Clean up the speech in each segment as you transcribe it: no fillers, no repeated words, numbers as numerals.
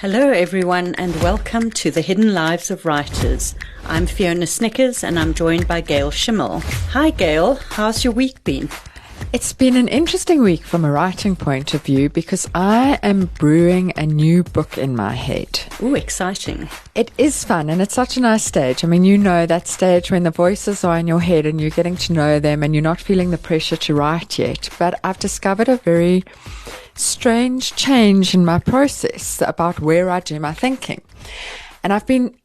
Hello everyone and welcome to the Hidden Lives of Writers. I'm Fiona Snickers and I'm joined by Gail Schimmel. Hi Gail, how's your week been? It's been an interesting week from a writing point of view because I am brewing a new book in my head. Ooh, exciting. It is fun and it's such a nice stage. I mean, you know that stage when the voices are in your head and you're getting to know them and you're not feeling the pressure to write yet. But I've discovered a very strange change in my process about where I do my thinking. And I think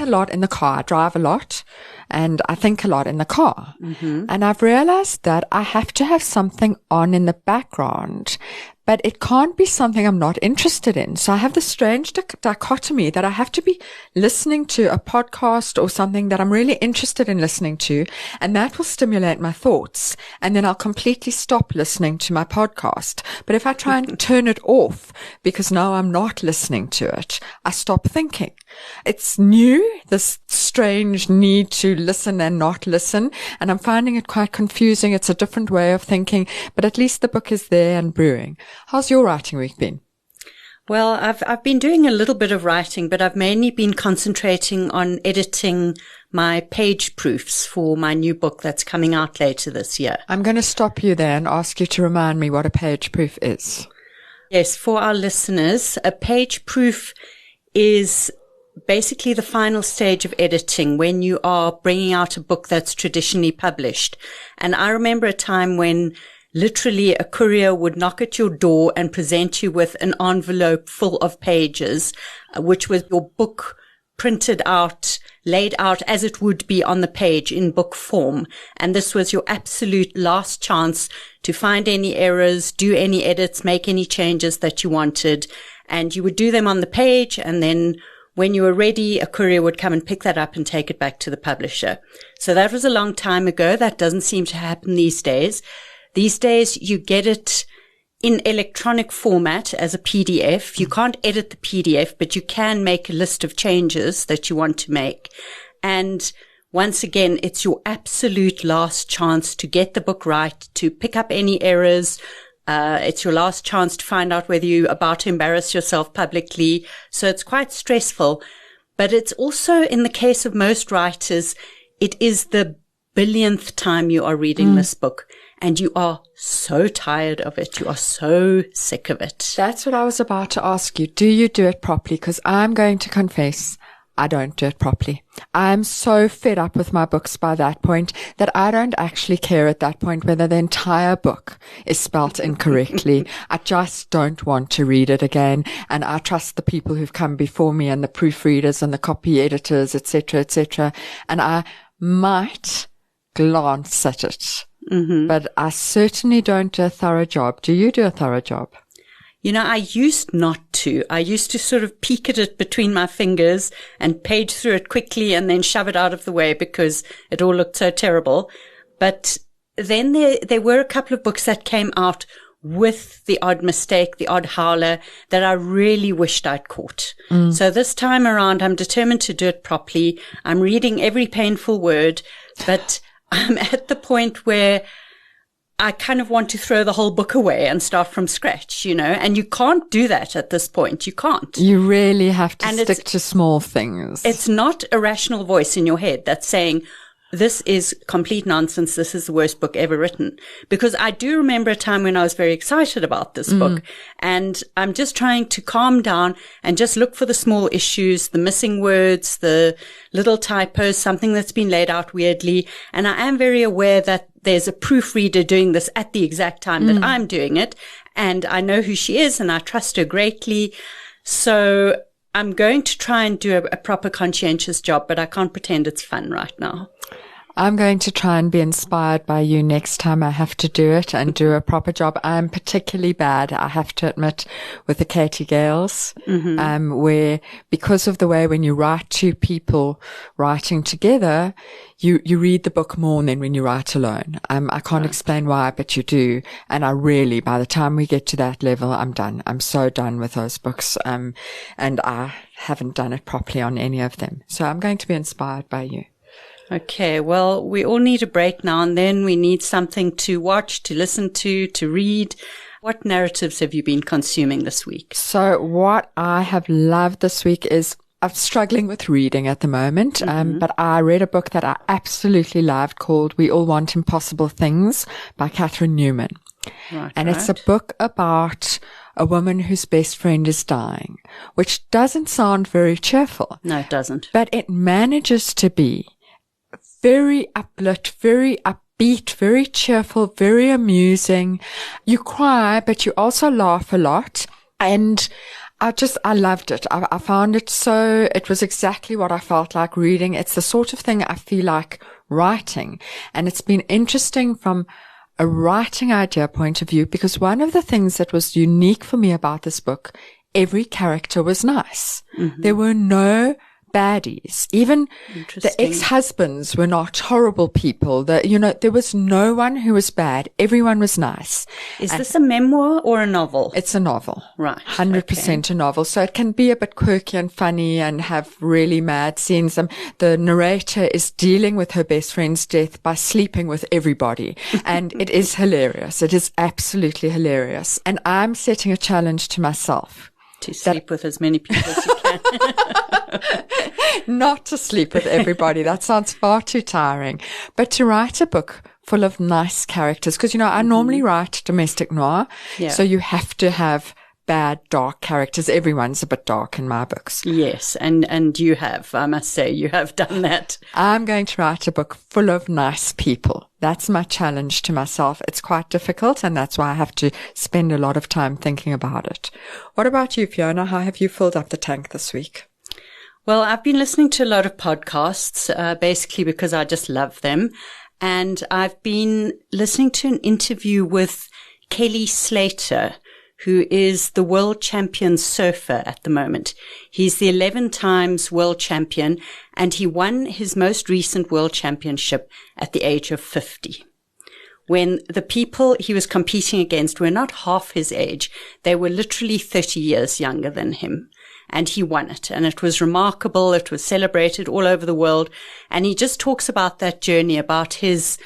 a lot in the car. I drive a lot and I think a lot in the car. Mm-hmm. And I've realized that I have to have something on in the background, but it can't be something I'm not interested in. So I have this strange dichotomy that I have to be listening to a podcast or something that I'm really interested in listening to, and that will stimulate my thoughts. And then I'll completely stop listening to my podcast. But if I try and turn it off because now I'm not listening to it, I stop thinking. It's new, this strange need to listen and not listen, and I'm finding it quite confusing. It's a different way of thinking, but at least the book is there and brewing. How's your writing week been? Well, I've been doing a little bit of writing, but I've mainly been concentrating on editing my page proofs for my new book that's coming out later this year. I'm going to stop you there and ask you to remind me what a page proof is. Yes, for our listeners, a page proof is basically the final stage of editing when you are bringing out a book that's traditionally published. And I remember a time when literally a courier would knock at your door and present you with an envelope full of pages, which was your book printed out, laid out as it would be on the page in book form. And this was your absolute last chance to find any errors, do any edits, make any changes that you wanted. And you would do them on the page, and then when you were ready, a courier would come and pick that up and take it back to the publisher. So that was a long time ago. That doesn't seem to happen these days. These days, you get it in electronic format as a PDF. You can't edit the PDF, but you can make a list of changes that you want to make. And once again, it's your absolute last chance to get the book right, to pick up any errors. It's your last chance to find out whether you're about to embarrass yourself publicly. So it's quite stressful. But it's also, in the case of most writers, it is the billionth time you are reading this book. And you are so tired of it. You are so sick of it. That's what I was about to ask you. Do you do it properly? Because I'm going to confess I don't do it properly. I'm so fed up with my books by that point that I don't actually care at that point whether the entire book is spelt incorrectly. I just don't want to read it again. And I trust the people who've come before me and the proofreaders and the copy editors, etc., etc. And I might glance at it. Mm-hmm. But I certainly don't do a thorough job. Do you do a thorough job? You know, I used not to. I used to sort of peek at it between my fingers and page through it quickly and then shove it out of the way because it all looked so terrible. But then there were a couple of books that came out with the odd mistake, the odd howler that I really wished I'd caught. So this time around, I'm determined to do it properly. I'm reading every painful word, but I'm at the point where I kind of want to throw the whole book away and start from scratch, you know, and you can't do that at this point. You can't. You really have to stick to small things. It's not a rational voice in your head that's saying, this is complete nonsense. This is the worst book ever written. Because I do remember a time when I was very excited about this book, and I'm just trying to calm down and just look for the small issues, the missing words, the little typos, something that's been laid out weirdly. And I am very aware that there's a proofreader doing this at the exact time that I'm doing it. And I know who she is and I trust her greatly. So I'm going to try and do a proper conscientious job, but I can't pretend it's fun right now. I'm going to try and be inspired by you next time I have to do it and do a proper job. I'm particularly bad, I have to admit, with the Katie Gales, where because of the way when you write two people writing together, you read the book more than when you write alone. I can't explain why, but you do. And I really, by the time we get to that level, I'm done. I'm so done with those books. And I haven't done it properly on any of them. So I'm going to be inspired by you. Okay, well, we all need a break now and then. We need something to watch, to listen to read. What narratives have you been consuming this week? So what I have loved this week is I'm struggling with reading at the moment, but I read a book that I absolutely loved called We All Want Impossible Things by Catherine Newman. It's a book about a woman whose best friend is dying, which doesn't sound very cheerful. No, it doesn't. But it manages to be very uplit, very upbeat, very cheerful, very amusing. You cry, but you also laugh a lot. And I loved it. I found it it was exactly what I felt like reading. It's the sort of thing I feel like writing. And it's been interesting from a writing idea point of view, because one of the things that was unique for me about this book, every character was nice. There were no baddies. Even the ex-husbands were not horrible people. There was no one who was bad. Everyone was nice. Is this a memoir or a novel? It's a novel. Right. 100% a novel. So it can be a bit quirky and funny and have really mad scenes. The narrator is dealing with her best friend's death by sleeping with everybody. And it is hilarious. It is absolutely hilarious. And I'm setting a challenge to myself. To sleep with as many people as you can. Not to sleep with everybody. That sounds far too tiring. But to write a book full of nice characters. Because, I normally write domestic noir. Yeah. So you have to have bad, dark characters. Everyone's a bit dark in my books. Yes. And you have, I must say, you have done that. I'm going to write a book full of nice people. That's my challenge to myself. It's quite difficult, and that's why I have to spend a lot of time thinking about it. What about you, Fiona? How have you filled up the tank this week? Well, I've been listening to a lot of podcasts, basically because I just love them. And I've been listening to an interview with Kelly Slater, who is the world champion surfer at the moment. He's the 11 times world champion, and he won his most recent world championship at the age of 50. When the people he was competing against were not half his age, they were literally 30 years younger than him. And he won it. And it was remarkable. It was celebrated all over the world. And he just talks about that journey, about his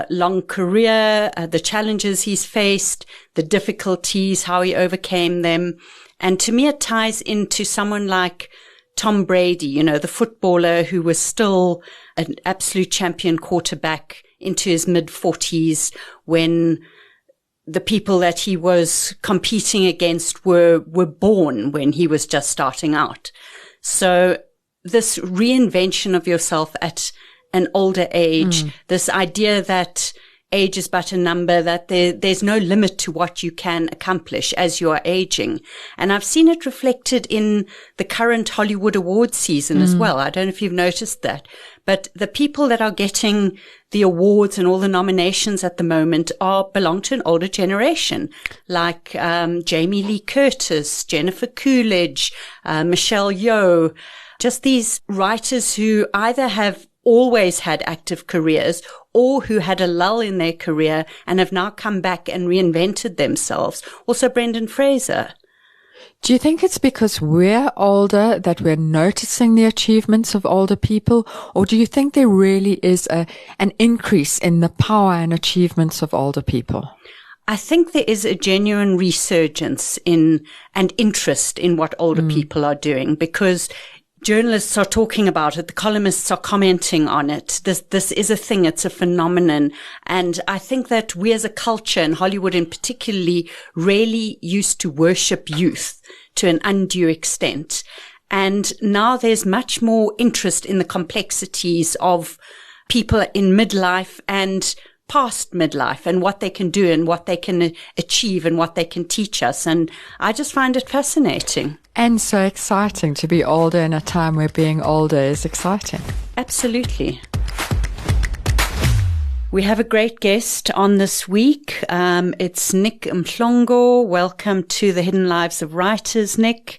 long career, the challenges he's faced, the difficulties, how he overcame them. And to me, it ties into someone like Tom Brady, the footballer who was still an absolute champion quarterback into his mid-40s when the people that he was competing against were born when he was just starting out. So this reinvention of yourself at an older age, this idea that age is but a number, that there's no limit to what you can accomplish as you are aging. And I've seen it reflected in the current Hollywood awards season as well. I don't know if you've noticed that, but the people that are getting the awards and all the nominations at the moment belong to an older generation, like Jamie Lee Curtis, Jennifer Coolidge, Michelle Yeoh, just these writers who either have always had active careers or who had a lull in their career and have now come back and reinvented themselves. Also Brendan Fraser. Do you think it's because we're older that we're noticing the achievements of older people, or do you think there really is an increase in the power and achievements of older people? I think there is a genuine resurgence in and interest in what older people are doing, because journalists are talking about it. The columnists are commenting on it. This is a thing. It's a phenomenon. And I think that we as a culture, and Hollywood in particularly, really used to worship youth to an undue extent. And now there's much more interest in the complexities of people in midlife and past midlife and what they can do and what they can achieve and what they can teach us. And I just find it fascinating. And so exciting to be older in a time where being older is exciting. Absolutely. We have a great guest on this week. It's Niq Mhlongo. Welcome to the Hidden Lives of Writers, Niq.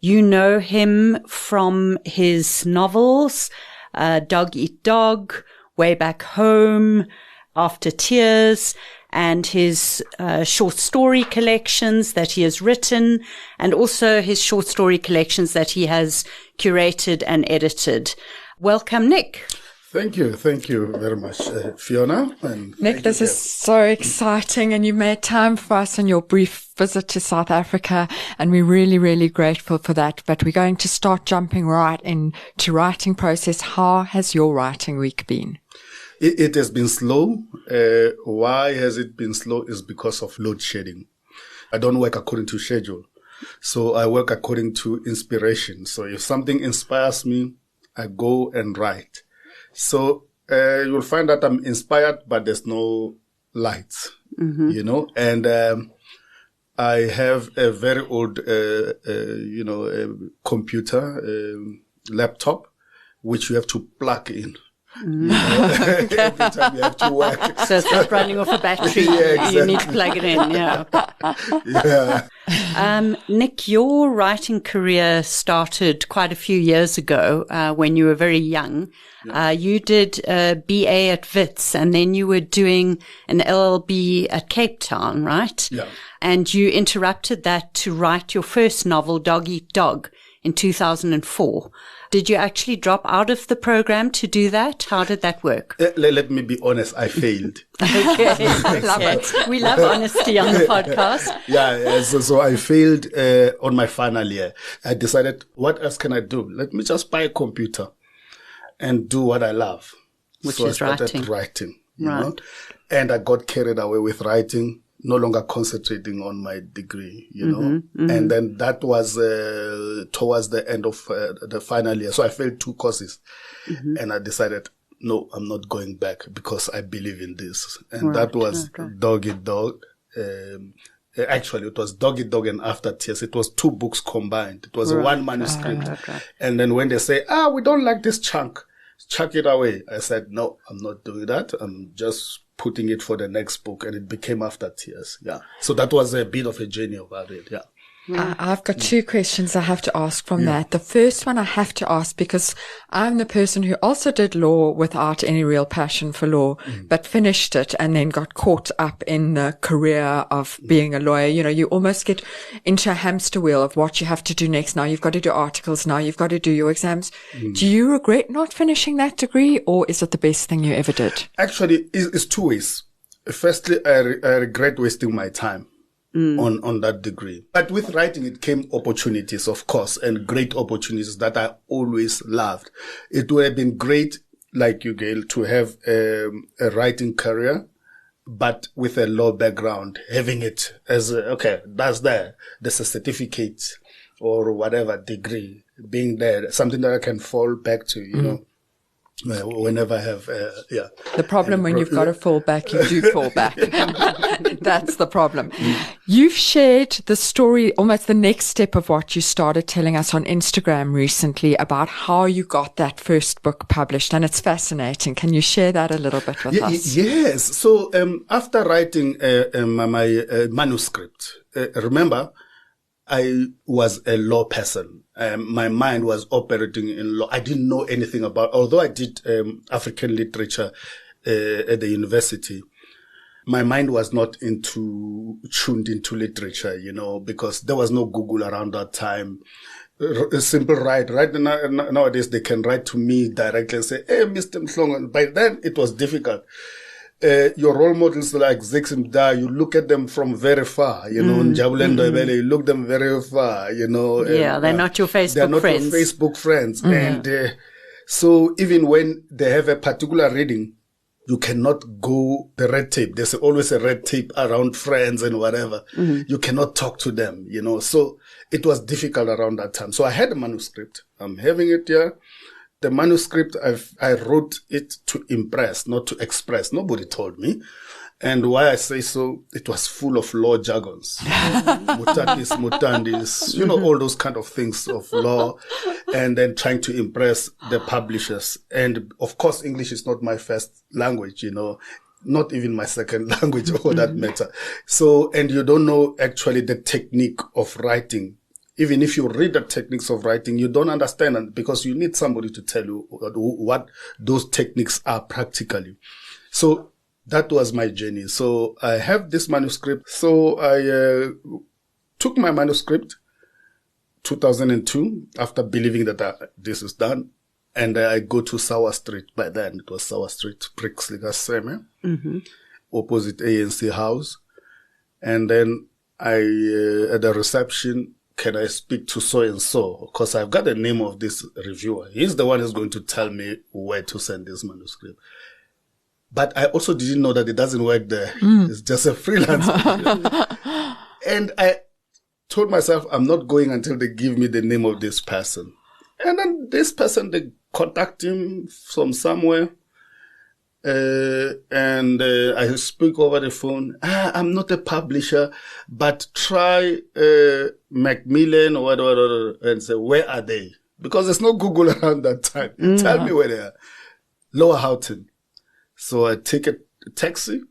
You know him from his novels, Dog Eat Dog, Way Back Home, After Tears, and his short story collections that he has written, and also his short story collections that he has curated and edited. Welcome, Niq. Thank you very much, Fiona. And Niq, this is so exciting, and you made time for us on your brief visit to South Africa, and we're really, really grateful for that. But we're going to start jumping right into writing process. How has your writing week been? It has been slow. Why has it been slow? Is because of load shedding. I don't work according to schedule. So I work according to inspiration. So if something inspires me, I go and write. So you'll find that I'm inspired, but there's no lights, you know. And I have a very old, computer, laptop, which you have to plug in. You know? Every time you have to work. So it's not running off a battery. Yeah, exactly. You need to plug it in, yeah. Yeah. Niq, your writing career started quite a few years ago when you were very young. Yeah. You did a BA at Wits, and then you were doing an LLB at Cape Town, right? Yeah. And you interrupted that to write your first novel, Dog Eat Dog, in 2004. Did you actually drop out of the program to do that? How did that work? Let me be honest, I failed. Okay. I love it. We love honesty on the podcast. Yeah, so I failed on my final year. I decided, what else can I do? Let me just buy a computer and do what I love. Which so is I started writing. You right. know? And I got carried away with writing, no longer concentrating on my degree, you know. And then that was towards the end of the final year. So I failed 2 courses. And I decided, no, I'm not going back because I believe in this. And that was Dog Eat Dog. Actually, it was Dog Eat Dog and After Tears. It was 2 books combined. It was one manuscript. And then when they say, we don't like this chunk, chuck it away. I said, no, I'm not doing that. I'm just putting it for the next book, and it became After Tears. Yeah. So that was a bit of a journey about it. Yeah. I've got 2 questions I have to ask from that. The first one I have to ask because I'm the person who also did law without any real passion for law, but finished it and then got caught up in the career of being a lawyer. You know, you almost get into a hamster wheel of what you have to do next. Now you've got to do articles. Now you've got to do your exams. Do you regret not finishing that degree, or is it the best thing you ever did? Actually, it's 2 ways. Firstly, I regret wasting my time. On that degree. But with writing, it came opportunities, of course, and great opportunities that I always loved. It would have been great, like you, Gail, to have a writing career, but with a law background, having it as, there's a certificate or whatever degree being there, something that I can fall back to, you know. Whenever I have, The problem when you've got to fall back, you do fall back. That's the problem. You've shared the story, almost the next step of what you started telling us on Instagram recently about how you got that first book published, and it's fascinating. Can you share that a little bit with us? Yes. So, after writing my manuscript, remember, I was a law person. My mind was operating in law. I didn't know anything about, although I did African literature at the university, my mind was not tuned into literature, you know, because there was no Google around that time. A simple write. Right nowadays, they can write to me directly and say, hey, Mr. Mhlongo. By then, it was difficult. Your role models like Ziximda, you look at them from very far, you know, Njabulendo Ebele, you look them very far, you know. Yeah, they're not your Facebook friends. They're not your Facebook friends. And so even when they have a particular reading, you cannot go the red tape. There's always a red tape around friends and whatever. You cannot talk to them, you know. So it was difficult around that time. So I had a manuscript. I'm having it here. The manuscript, I wrote it to impress, not to express. Nobody told me. And why I say so, it was full of law jargons. Mutatis, mutandis, you know, all those kind of things of law. And then trying to impress the publishers. And of course, English is not my first language, you know, not even my second language for that matter. So, and you don't know actually the technique of writing. Even if you read the techniques of writing, you don't understand it because you need somebody to tell you what those techniques are practically. So that was my journey. So I have this manuscript. So I took my manuscript 2002 after believing that this is done. And I go to Soweto Street. By then, it was Soweto Street, Prixliga Seme, opposite ANC House. And then at the reception, can I speak to so-and-so? Because I've got the name of this reviewer. He's the one who's going to tell me where to send this manuscript. But I also didn't know that it doesn't work there. It's just a freelance. And I told myself, I'm not going until they give me the name of this person. And then this person, they contact him from somewhere. And I speak over the phone. I'm not a publisher, but try Macmillan or whatever, and say, where are they? Because there's no Google around that time. Tell me where they are. Lower Houghton. So I take a taxi,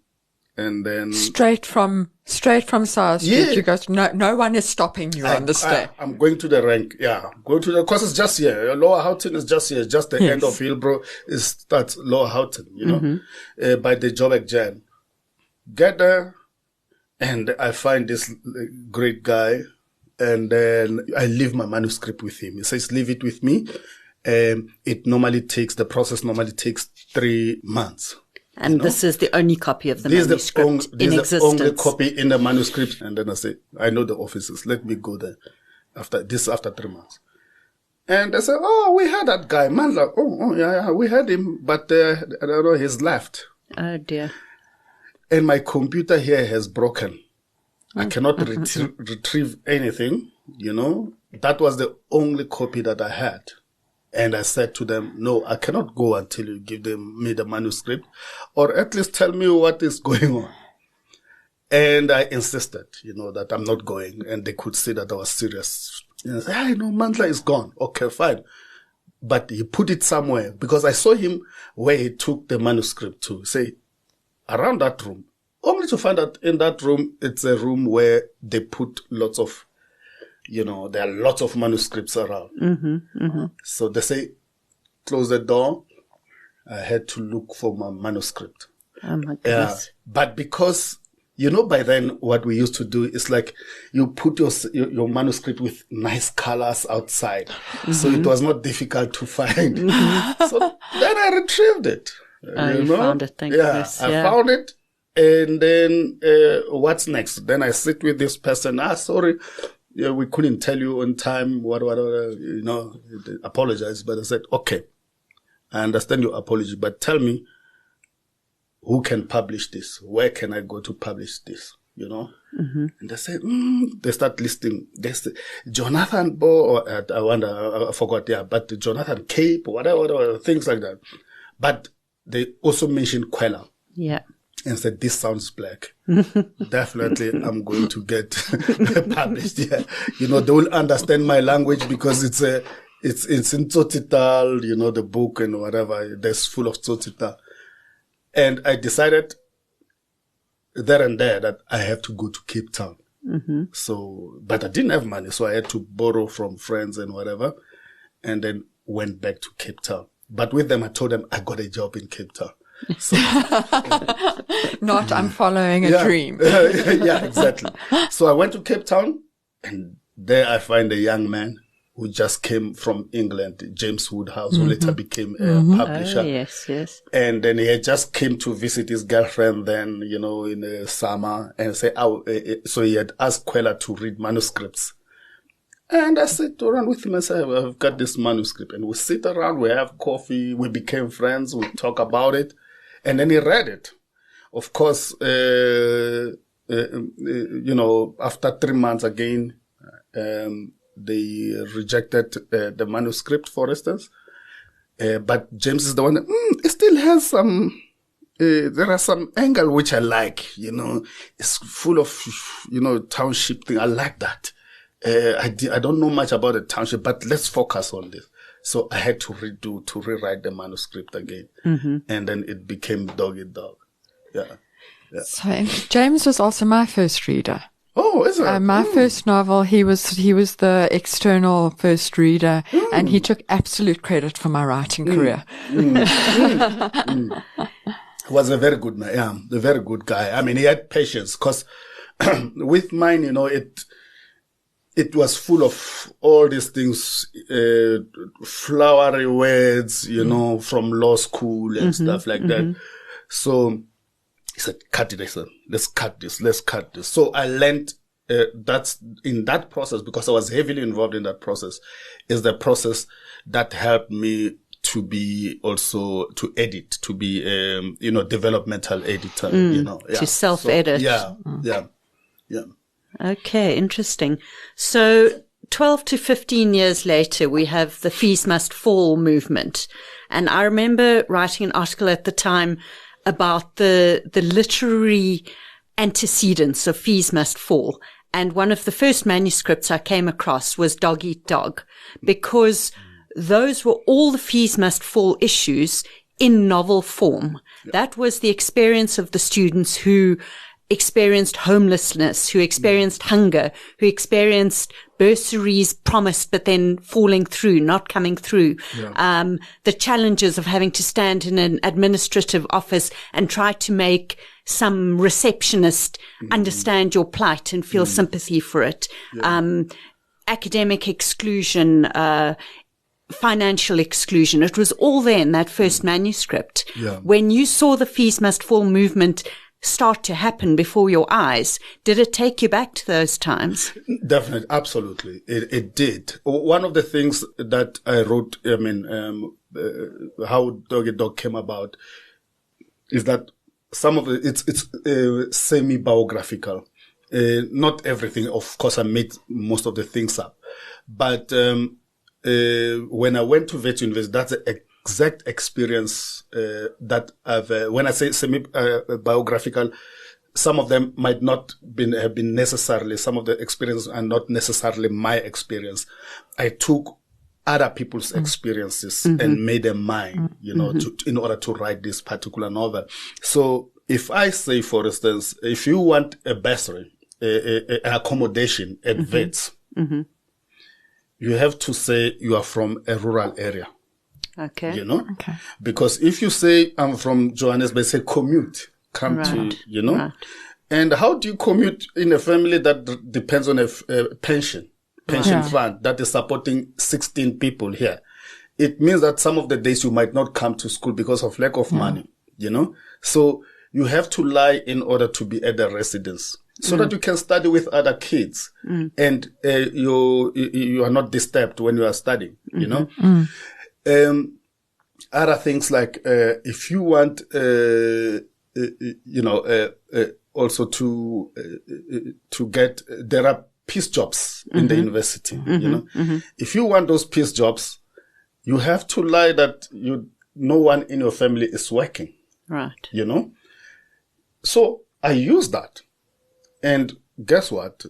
and then straight from South Street. You go. No one is stopping you on the stair. I'm going to the rank. Yeah, going to the course is just here. Lower Houghton is just here. Just the end of Hillbrow is that's Lower Houghton. You know, by the Joburg Jan. Get there, and I find this great guy, and then I leave my manuscript with him. He says, "Leave it with me." The process normally takes 3 months. And this is the only copy of the manuscript in existence. This is the only copy in the manuscript. And then I say, I know the offices. Let me go there after 3 months. And they say, oh, we had that guy. Mandla. Oh, yeah, we had him. But I don't know, he's left. Oh, dear. And my computer here has broken. I cannot retrieve anything, you know. That was the only copy that I had. And I said to them, no, I cannot go until you give me the manuscript, or at least tell me what is going on. And I insisted, you know, that I'm not going. And they could see that I was serious. And I said, no, Mandla is gone. Okay, fine. But he put it somewhere, because I saw him where he took the manuscript to, say, around that room. Only to find out in that room, it's a room where they put lots of, you know, there are lots of manuscripts around. So they say, close the door. I had to look for my manuscript. Oh my goodness. But because, you know, by then what we used to do is like you put your manuscript with nice colors outside. So it was not difficult to find. So then I retrieved it. You found it, thank goodness. I found it. And then what's next? Then I sit with this person. Sorry. Yeah, we couldn't tell you on time, whatever, you know, apologize. But I said, okay, I understand your apology, but tell me who can publish this? Where can I go to publish this? You know? And they said, they start listing. There's Jonathan Bo, or I forgot, but Jonathan Cape, whatever, things like that. But they also mentioned Kwela. Yeah. And said, this sounds black. Definitely, I'm going to get published. Yeah, you know, they will understand my language because it's in Tsotsitaal, you know, the book and whatever. There's full of Tsotsitaal. And I decided there and there that I have to go to Cape Town. So, but I didn't have money, so I had to borrow from friends and whatever, and then went back to Cape Town. But with them, I told them I got a job in Cape Town. So, not I'm following a dream. Yeah, exactly. So I went to Cape Town, and there I find a young man who just came from England, James Woodhouse, who later became a publisher. Oh, yes. And then he had just came to visit his girlfriend then, you know, in the summer, and say, so he had asked Kwela to read manuscripts. And I sit around with him and say, I've got this manuscript. And we sit around, we have coffee, we became friends, we talk about it. And then he read it. Of course, you know, after 3 months again, they rejected the manuscript, for instance. But James is the one that, it still has some, there are some angle which I like, you know. It's full of, you know, township thing. I like that. I don't know much about the township, but let's focus on this. So I had to rewrite the manuscript again. And then it became Dog Eat Dog. Yeah. So James was also my first reader. Oh, is it? My first novel, he was the external first reader, and he took absolute credit for my writing career. He was a very good man, a very good guy. I mean, he had patience, because with mine, you know, it was full of all these things, flowery words, you know, from law school and stuff like that. So he said, cut it. I said, let's cut this. So I learned that's in that process, because I was heavily involved in that process, is the process that helped me to be also to edit, to be, developmental editor, to self-edit. So, yeah. Okay, interesting. So 12 to 15 years later, we have the Fees Must Fall movement. And I remember writing an article at the time about the literary antecedents of Fees Must Fall. And one of the first manuscripts I came across was Dog Eat Dog, because those were all the Fees Must Fall issues in novel form. Yeah. That was the experience of the students who experienced homelessness, who experienced hunger, who experienced bursaries promised but then falling through, not coming through. Yeah. The challenges of having to stand in an administrative office and try to make some receptionist understand your plight and feel sympathy for it. Yeah. Academic exclusion, financial exclusion. It was all there in that first manuscript. Yeah. When you saw the Fees Must Fall movement start to happen before your eyes, did it take you back to those times? Definitely. Absolutely. It did. One of the things that I wrote, how Dog Eat Dog came about is that some of it's semi-biographical. Not everything. Of course, I made most of the things up. But when I went to Wits University, that's the exact experience that I've. When I say semi-biographical, some of them might not have been necessarily. Some of the experiences are not necessarily my experience. I took other people's experiences and made them mine, in order to write this particular novel. So if I say, for instance, if you want a bursary, an accommodation at Wits, you have to say you are from a rural area. Okay. Okay. Because if you say I'm from Johannesburg, say commute, come to, Right. And how do you commute in a family that depends on a pension fund that is supporting 16 people here? It means that some of the days you might not come to school because of lack of money, So you have to lie in order to be at the residence so that you can study with other kids and you are not disturbed when you are studying, Other things like, if you want, also to get, there are piece jobs in the university, If you want those piece jobs, you have to lie that no one in your family is working. Right. So I used that. And guess what?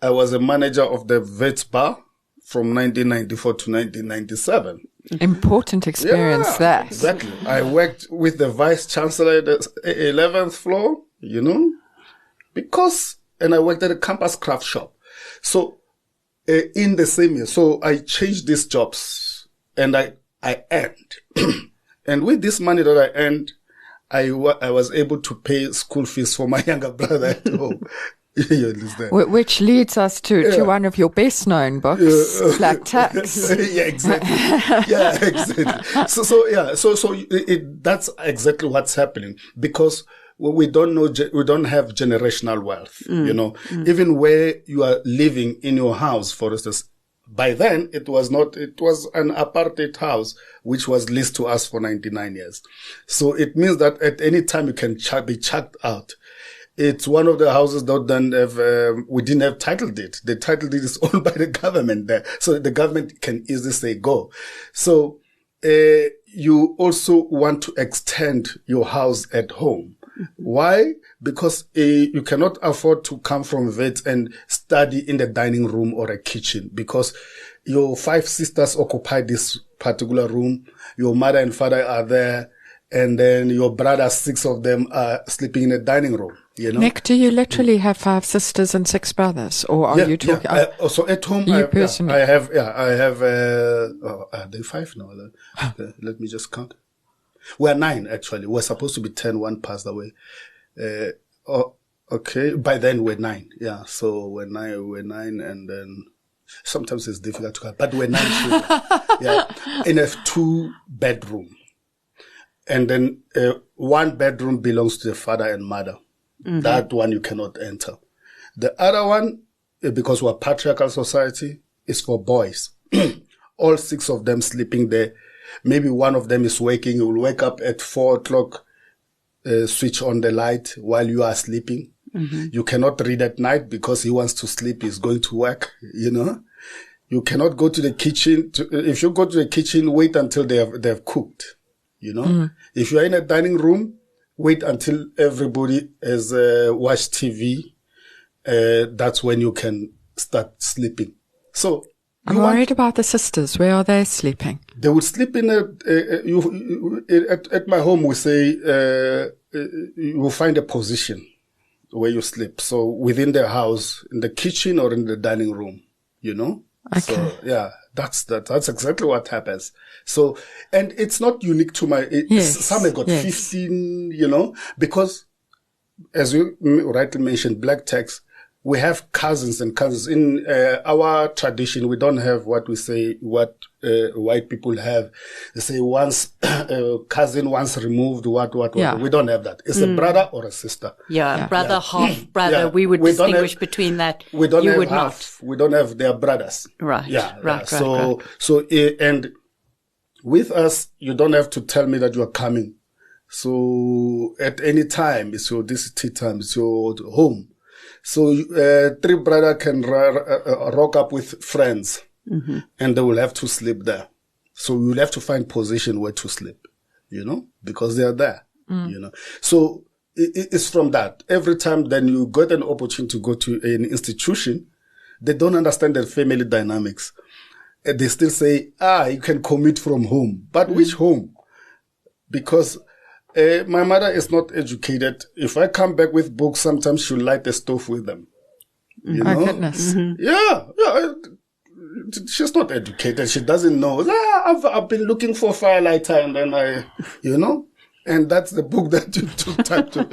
I was a manager of the Wits Bar from 1994 to 1997. Important experience that. Exactly. I worked with the vice chancellor at the 11th floor, and I worked at a campus craft shop. So, in the same year, so I changed these jobs and I earned. And with this money that I earned, I was able to pay school fees for my younger brother at home. You understand? Which leads us to one of your best known books, Flat Tax. Yeah, exactly. Yeah, exactly. So that's exactly what's happening, because we don't have generational wealth, even where you are living in your house, for instance. By then, it was an apartheid house, which was leased to us for 99 years. So it means that at any time you can be chucked out. It's one of the houses that don't have, we didn't have title deed. The title deed is owned by the government there. So the government can easily say go. So, you also want to extend your house at home. Why? Because you cannot afford to come from Wits and study in the dining room or a kitchen, because your 5 sisters occupy this particular room. Your mother and father are there. And then your brothers, 6 of them are sleeping in the dining room, Nick, do you literally have 5 sisters and 6 brothers? Or are you talking? Yeah. So at home, I have, are they 5 now? Let me just count. We're 9, actually. We're supposed to be 10. One passed away. Okay. By then we're 9. Yeah. So we're 9, and then sometimes it's difficult to count, but we're 9 children. Yeah. In a 2-bedroom. And then 1 bedroom belongs to the father and mother. Mm-hmm. That one you cannot enter. The other one, because we're a patriarchal society, is for boys. All 6 of them sleeping there. Maybe one of them is waking. He will wake up at 4 o'clock, switch on the light while you are sleeping. Mm-hmm. You cannot read at night because he wants to sleep. He's going to work, You cannot go to the kitchen. If you go to the kitchen, wait until they have cooked, Mm-hmm. If you are in a dining room, wait until everybody has watched TV. That's when you can start sleeping. So I'm worried about the sisters. Where are they sleeping? They would sleep in at my home. We say you will find a position where you sleep. So within the house, in the kitchen or in the dining room, Okay. So yeah, that's exactly what happens. So, and it's not unique to some have got 15, because as you rightly mentioned, black text, we have cousins and cousins. In our tradition, we don't have what white people have. They say once cousin once removed, what. Yeah. We don't have that. It's a brother or a sister. Yeah, brother, half brother. Yeah. We would distinguish between that. We don't you have would half. not. We don't have their brothers. Right. Yeah. Right. So, and with us, you don't have to tell me that you are coming. So at any time, it's your tea time. It's your home. So 3 brother can rock up with friends, mm-hmm. and they will have to sleep there. So you'll have to find position where to sleep, because they are there, So it's from that. Every time then you got an opportunity to go to an institution, they don't understand the family dynamics. They still say, you can commute from home. But which home? Because my mother is not educated. If I come back with books, sometimes she'll light the stove with them. My goodness. Mm-hmm. Yeah. She's not educated. She doesn't know. I've been looking for firelighter, and then and that's the book that you took time to,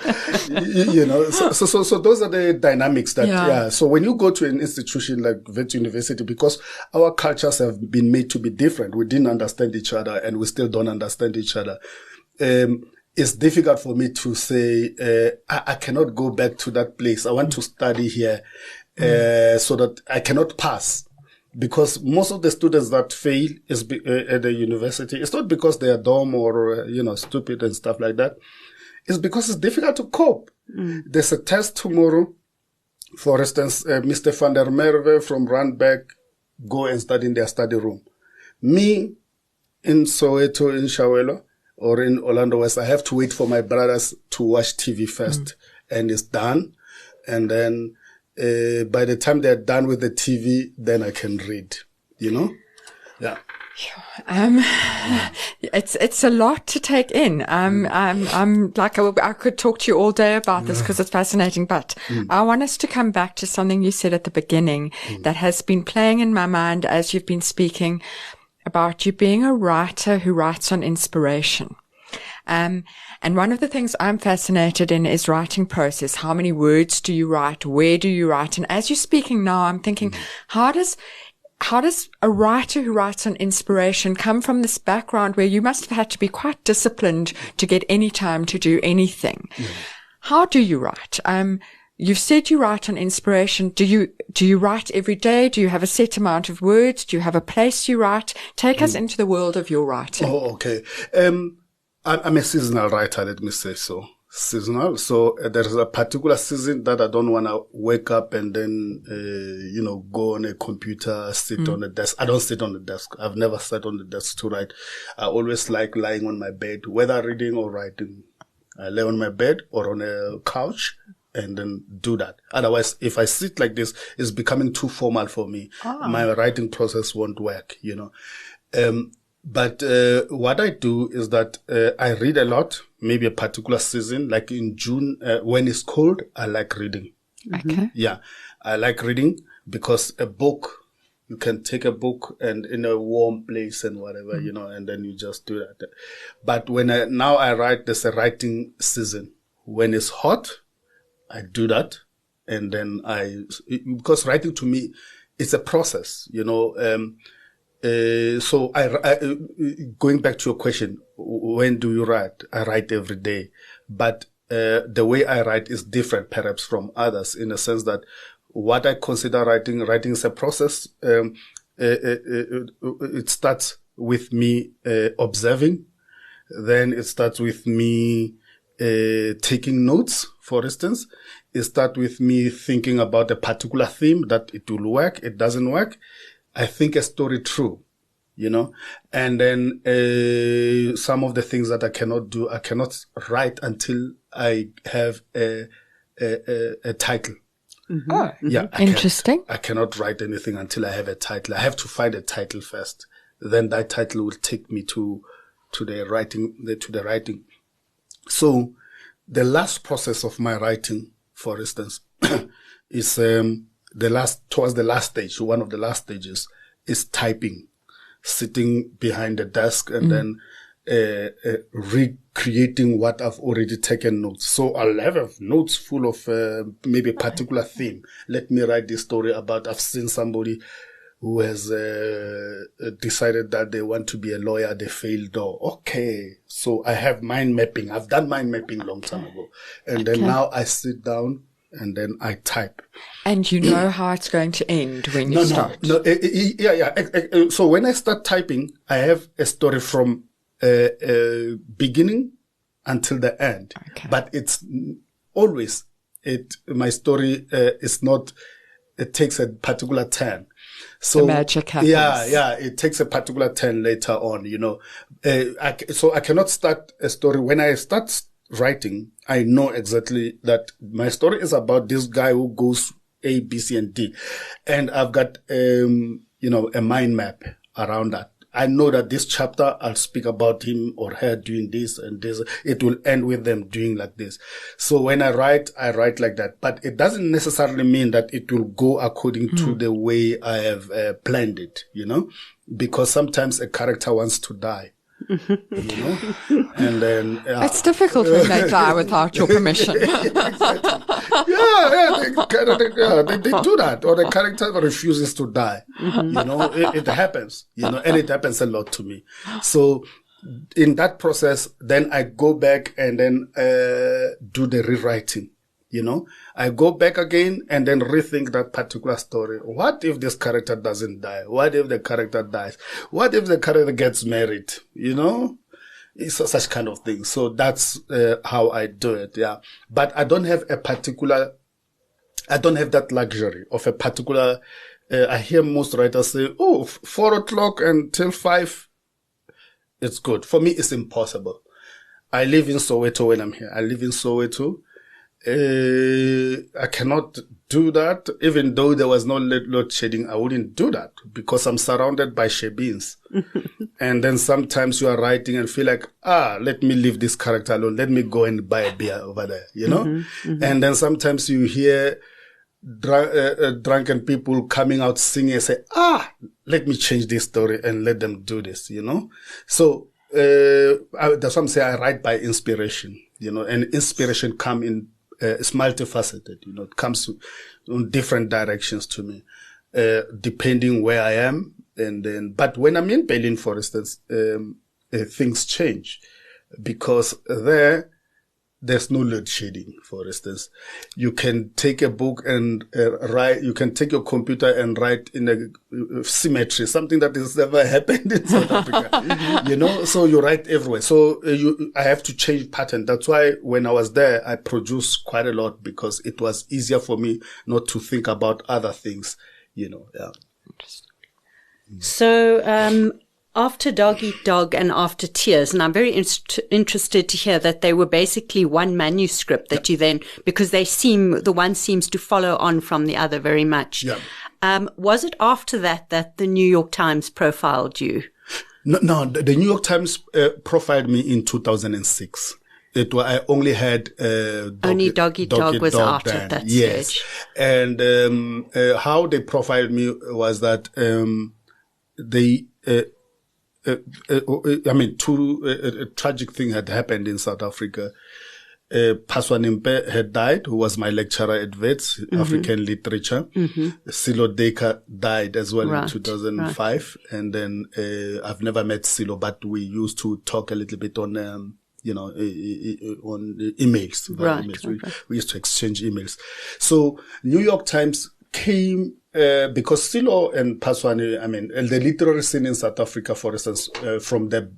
So those are the dynamics that, So when you go to an institution like Wits University, because our cultures have been made to be different, we didn't understand each other, and we still don't understand each other. It's difficult for me to say, I cannot go back to that place. I want to study here, so that I cannot pass. Because most of the students that fail at the university, it's not because they are dumb or, stupid and stuff like that. It's because it's difficult to cope. There's a test tomorrow. For instance, Mr. van der Merwe from Randburg go and study in their study room. Me in Soweto, in Shawelo, or in Orlando West, I have to wait for my brothers to watch TV first. And it's done. And then by the time they're done with the TV, then I can read, Yeah. It's a lot to take in. I'm like, I could talk to you all day about this because it's fascinating, but I want us to come back to something you said at the beginning that has been playing in my mind as you've been speaking about you being a writer who writes on inspiration. And one of the things I'm fascinated in is writing process. How many words do you write? Where do you write? And as you're speaking now, I'm thinking, how does a writer who writes on inspiration come from this background where you must have had to be quite disciplined to get any time to do anything? How do you write? You've said you write on inspiration. Do you write every day? Do you have a set amount of words? Do you have a place you write? Take us into the world of your writing. Oh, okay. I'm a seasonal writer, let me say so. Seasonal. So there's a particular season that I don't want to wake up and then, go on a computer, sit on the desk. I don't sit on the desk. I've never sat on the desk to write. I always like lying on my bed, whether reading or writing. I lay on my bed or on a couch and then do that. Otherwise, if I sit like this, it's becoming too formal for me. My writing process won't work, But what I do is that I read a lot, maybe a particular season, like in June, when it's cold, I like reading. Okay. Yeah, I like reading because a book, you can take a book and in a warm place and whatever, and then you just do that. But when now I write, there's a writing season. When it's hot, I do that. And then because writing to me, it's a process, so going back to your question, when do you write? I write every day, but the way I write is different perhaps from others, in a sense that what I consider writing is a process. It starts with me observing, then it starts with me taking notes, for instance. It starts with me thinking about a particular theme, that it will work, it doesn't work. I think a story through, and then some of the things that I cannot do, I cannot write until I have a title. Mm-hmm. Oh, yeah, interesting. I cannot write anything until I have a title. I have to find a title first. Then that title will take me to the writing. So the last process of my writing, for instance, is towards the last stage. One of the last stages is typing, sitting behind the desk and then recreating what I've already taken notes. So I'll have notes full of maybe a particular theme. Let me write this story about, I've seen somebody who has decided that they want to be a lawyer, they failed. Okay, so I have mind mapping. I've done mind mapping a long time ago. And then now I sit down and then I type. And you know how it's going to end when you start? So when I start typing, I have a story from beginning until the end. Okay. But it's always, my story is not, it takes a particular turn. So the magic happens. Yeah, it takes a particular turn later on, so I cannot start a story. When I start writing, I know exactly that my story is about this guy who goes A, B, C, and D. And I've got, a mind map around that. I know that this chapter, I'll speak about him or her doing this and this. It will end with them doing like this. So when I write like that. But it doesn't necessarily mean that it will go according to the way I have planned it, because sometimes a character wants to die. And then it's difficult when they die without your permission. Exactly. They do that, or the character refuses to die. It happens, and it happens a lot to me. So in that process, then I go back and then do the rewriting. I go back again and then rethink that particular story. What if this character doesn't die? What if the character dies? What if the character gets married? It's such kind of thing. So that's how I do it. Yeah. But I don't have that luxury of a particular, I hear most writers say, 4:00 until 5. It's good. For me, it's impossible. I live in Soweto when I'm here. I live in Soweto. I cannot do that. Even though there was no load shedding, I wouldn't do that because I'm surrounded by shebeens. And then sometimes you are writing and feel like, let me leave this character alone. Let me go and buy a beer over there, And then sometimes you hear drunken people coming out singing and say, let me change this story and let them do this, So, that's why I'm saying I write by inspiration, and inspiration come in, it's multifaceted, it comes in different directions to me, depending where I am. And then, but when I'm in Berlin, for instance, things change because there's no load shedding, for instance. You can take a book and write, you can take your computer and write in a symmetry, something that has never happened in South Africa, so you write everywhere. So I have to change pattern. That's why when I was there, I produced quite a lot because it was easier for me not to think about other things, yeah. Interesting. So, after Dog Eat Dog and After Tears, and I'm very interested to hear that they were basically one manuscript that you then, because the one seems to follow on from the other very much. Yeah. Was it after that the New York Times profiled you? No, the New York Times profiled me in 2006. I only had Dog Eat Dog was out then. At that yes. stage. And how they profiled me was that a tragic thing had happened in South Africa. Paswanimpe had died, who was my lecturer at Wits, African literature. Silo Deka died as well in 2005. And then I've never met Silo, but we used to talk a little bit on on emails. We used to exchange emails. So New York Times came because Silo and Paswane, the literary scene in South Africa, for instance, from the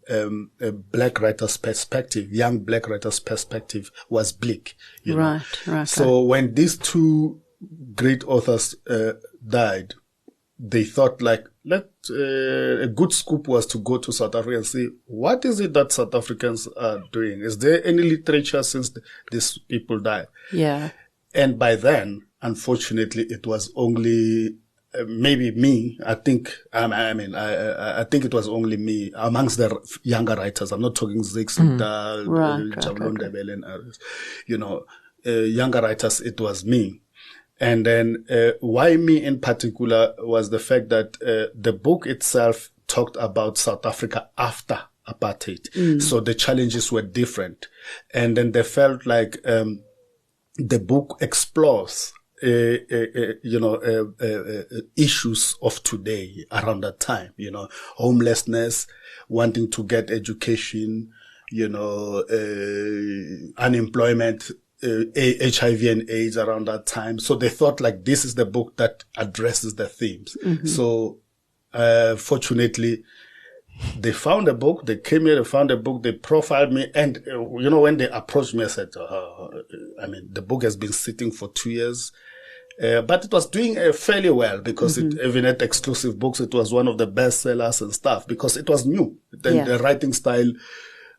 black writer's perspective, young black writer's perspective, was bleak. You know? So when these two great authors died, they thought like, a good scoop was to go to South Africa and see, what is it that South Africans are doing? Is there any literature since these people died? Yeah. And by then, unfortunately, it was only maybe me. I think I think it was only me amongst the younger writers. I'm not talking Zixita, Jabulon Debele and others. Younger writers. It was me. And then why me in particular was the fact that the book itself talked about South Africa after apartheid. So the challenges were different, and then they felt like the book explores issues of today around that time, homelessness, wanting to get education, unemployment, HIV and AIDS around that time. So they thought like this is the book that addresses the themes. So, fortunately, they found a book, they came here, they found a book, they profiled me. And, when they approached me, I said, the book has been sitting for 2 years. But it was doing fairly well because even at Exclusive Books, it was one of the best sellers and stuff because it was new. The writing style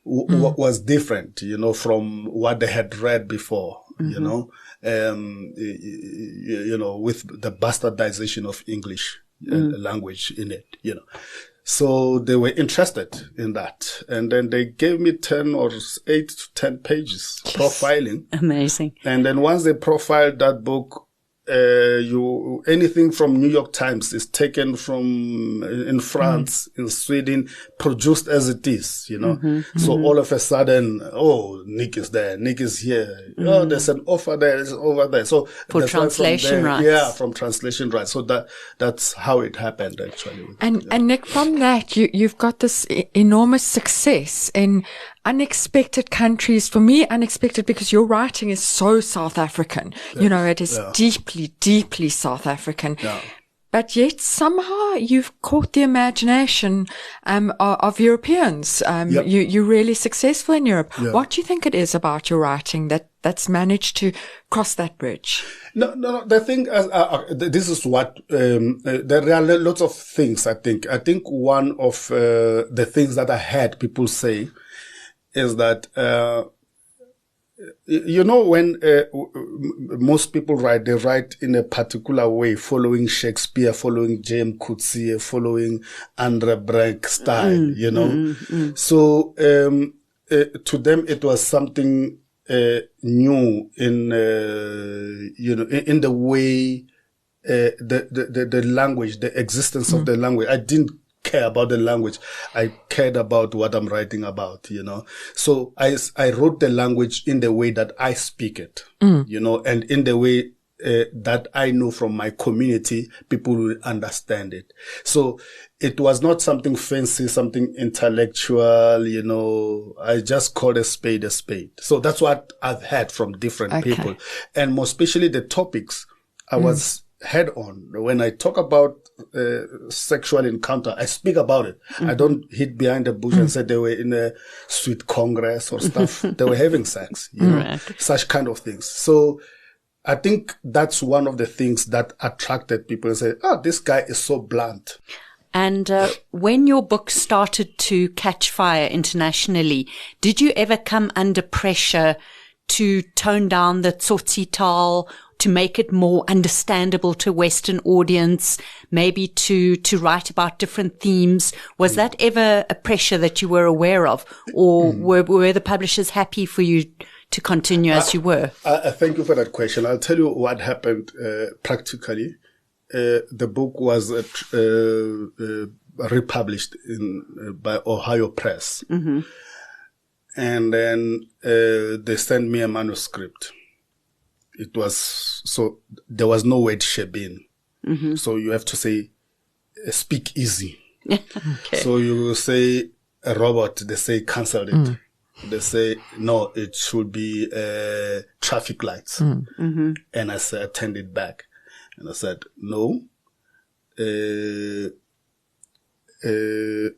was different, from what they had read before, with the bastardization of English language in it, So they were interested in that. And then they gave me 10 or 8 to 10 pages profiling. Amazing. And then once they profiled that book, anything from New York Times is taken from in France, in Sweden, produced as it is, So all of a sudden, Niq is there, Niq is here. Oh, there's an offer there, there's an over there. So for translation rights. Yeah, from translation rights. So that's how it happened actually. And Niq, from that, you've got this enormous success in unexpected countries. For me, unexpected because your writing is so South African. It is deeply, deeply South African. Yeah. But yet somehow you've caught the imagination of Europeans. You're really successful in Europe. Yeah. What do you think it is about your writing that's managed to cross that bridge? No. The thing, this is what there are lots of things. I think one of the things that I heard people say is that, when most people write, they write in a particular way, following Shakespeare, following James Coetzee, following Andre Brandt style, So, to them, it was something new in, in the way, the language, the existence of the language. I didn't care about the language. I cared about what I'm writing about, So I wrote the language in the way that I speak it, and in the way that I know from my community, people will understand it. So it was not something fancy, something intellectual, I just called a spade a spade. So that's what I've heard from different people. And more especially the topics I was head on. When I talk about sexual encounter, I speak about it. I don't hit behind the bush and say they were in a sweet congress or stuff. They were having sex, such kind of things. So I think that's one of the things that attracted people and say, this guy is so blunt. And when your book started to catch fire internationally, did you ever come under pressure to tone down the tsotsi taal, to make it more understandable to Western audience, maybe to write about different themes? Was that ever a pressure that you were aware of, or were the publishers happy for you to continue as you were? Thank you for that question. I'll tell you what happened practically. The book was republished by Ohio Press. And then they sent me a manuscript. It was, so there was no word shebeen. So you have to say, speak easy. Okay. So you say a robot, they say cancel it. They say, no, it should be traffic lights. And I said, I turned it back. And I said, no,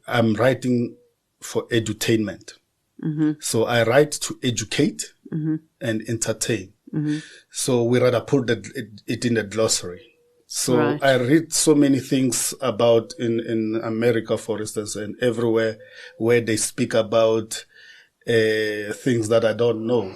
I'm writing for edutainment. So I write to educate and entertain. So we rather put it in the glossary. So I read so many things about in America, for instance, and everywhere where they speak about things that I don't know.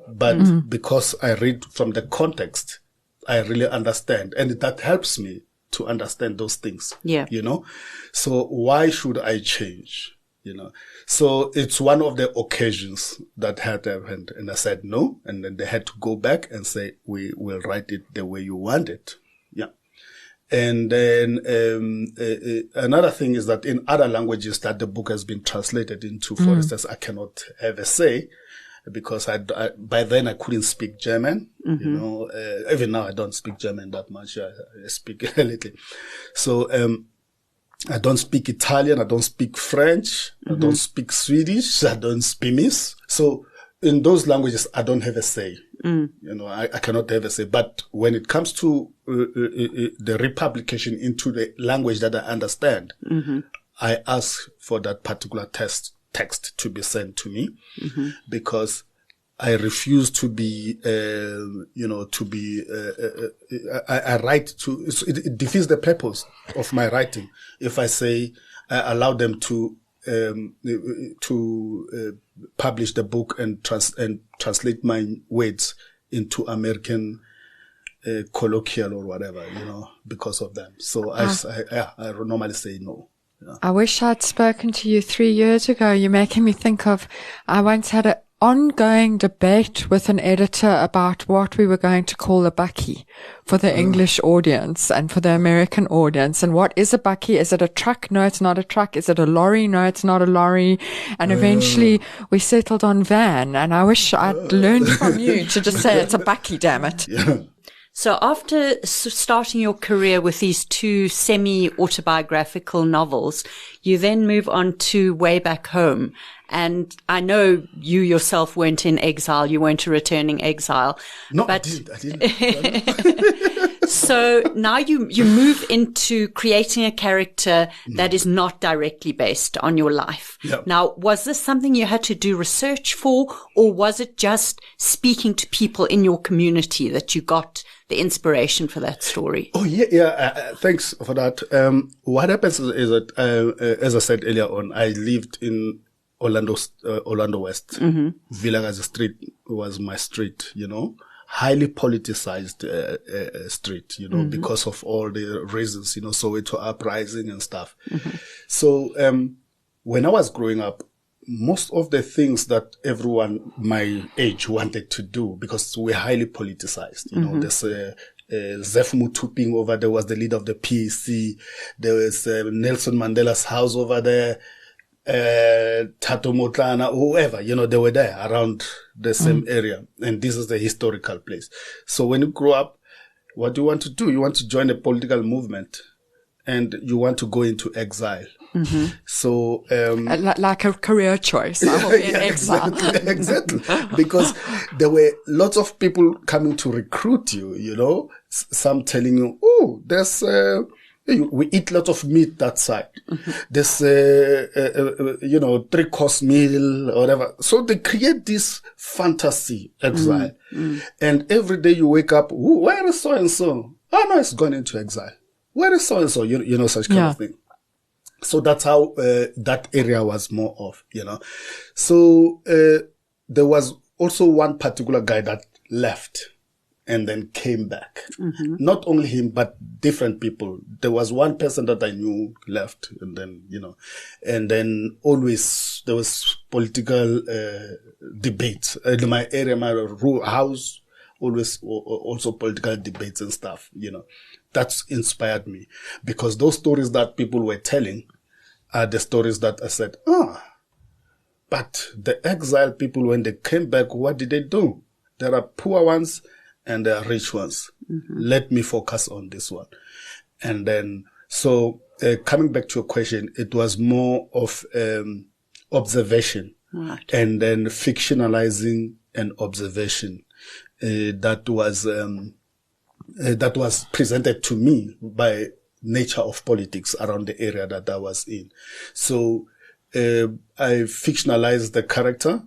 But because I read from the context, I really understand. And that helps me to understand those things. Yeah. You know? So why should I change? You know? So it's one of the occasions that had happened. And I said no. And then they had to go back and say, we will write it the way you want it. Yeah. And then another thing is that in other languages that the book has been translated into, for instance, I cannot have a say because I by then I couldn't speak German. You know, even now I don't speak German that much. I speak a little. So I don't speak Italian. I don't speak French. I don't speak Swedish. I don't speak Miss. So in those languages, I don't have a say. You know, I cannot have a say. But when it comes to the republication into the language that I understand, I ask for that particular text to be sent to me because I refuse to be, I write to, it defeats the purpose of my writing. If I say, I allow them to publish the book and translate my words into American colloquial or whatever, you know, because of them. So I normally say no. Yeah. I wish I'd spoken to you 3 years ago. You're making me think of, I once had an ongoing debate with an editor about what we were going to call a bakkie for the English audience and for the American audience. And what is a bakkie? Is it a truck? No, it's not a truck. Is it a lorry? No, it's not a lorry. And eventually we settled on van. And I wish I'd learned from you to just say it's a bakkie, damn it. Yeah. So after starting your career with these two semi-autobiographical novels, you then move on to Way Back Home. And I know you yourself weren't in exile. You weren't a returning exile. No, but I didn't. So now you move into creating a character that is not directly based on your life. Yep. Now, was this something you had to do research for, or was it just speaking to people in your community that you got the inspiration for that story? Oh, yeah. Thanks for that. What happens is that, as I said earlier on, I lived in Orlando West. Vilakazi Street was my street, you know, highly politicized street, you know, because of all the reasons, you know, Soweto uprising and stuff. So when I was growing up, most of the things that everyone my age wanted to do, because we're highly politicized, you know, there's Zef Mutuping over there was the leader of the PAC. There was Nelson Mandela's house over there. Tato Motlana, whoever, you know, they were there around the same area. And this is the historical place. So when you grow up, what do you want to do? You want to join a political movement and you want to go into exile. So, like a career choice. I will be in exile. Exactly. Because there were lots of people coming to recruit you, you know, some telling you, oh, there's, we eat lots of meat that side. There's, 3-course meal or whatever. So they create this fantasy exile. And every day you wake up, where is so-and-so? Oh, no, it's gone into exile. Where is so-and-so? You know, such kind of thing. So that's how that area was more of, you know. So there was also one particular guy that left and then came back. Not only him, but different people. There was one person that I knew left, and then, you know, and then always there was political debates. In my area, my house, always also political debates and stuff, you know. That's inspired me, because those stories that people were telling are the stories that I said, But the exiled people, when they came back, what did they do? There are poor ones and there are rich ones. Let me focus on this one. And then, so coming back to your question, it was more of observation, right, and then fictionalizing an observation that was presented to me by nature of politics around the area that I was in. So I fictionalized the character,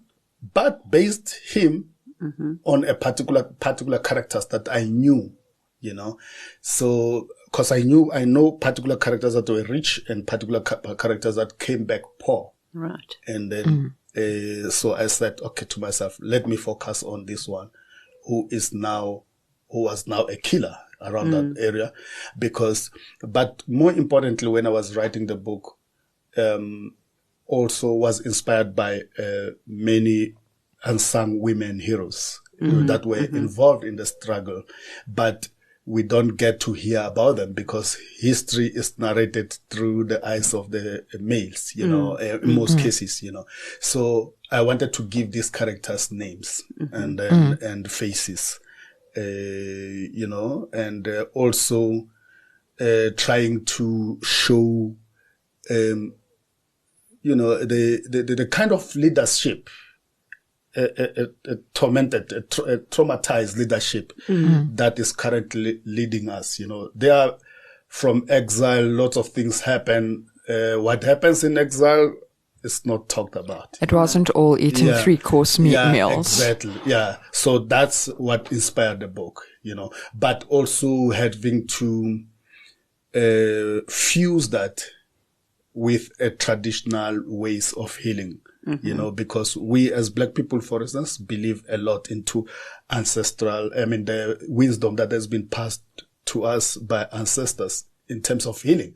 but based him on a particular characters that I knew, you know. So, cause I know particular characters that were rich and particular characters that came back poor. Right. And then, so I said, okay, to myself, let me focus on this one who was now a killer around that area. But more importantly, when I was writing the book, also was inspired by many unsung women heroes that were involved in the struggle, but we don't get to hear about them because history is narrated through the eyes of the males, you know, in most cases, you know. So I wanted to give these characters names and faces, you know, and also trying to show, you know, the kind of leadership, traumatized leadership that is currently leading us. You know, they are from exile. Lots of things happen. What happens in exile is not talked about. It wasn't all eating 3-course meals. Exactly. Yeah. So that's what inspired the book, you know, but also having to fuse that with a traditional ways of healing. You know, because we as Black people, for instance, believe a lot into the wisdom that has been passed to us by ancestors in terms of healing.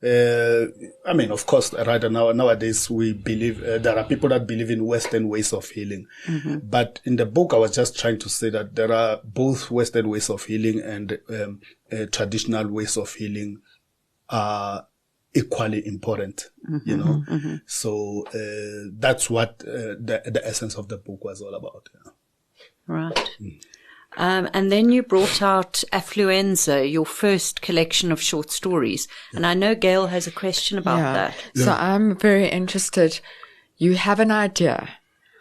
Of course, nowadays we believe, there are people that believe in Western ways of healing. But in the book, I was just trying to say that there are both Western ways of healing and traditional ways of healing are equally important, you know. So that's what the essence of the book was all about. Yeah. Right. And then you brought out Affluenza, your first collection of short stories. And I know Gail has a question about that. So I'm very interested. You have an idea.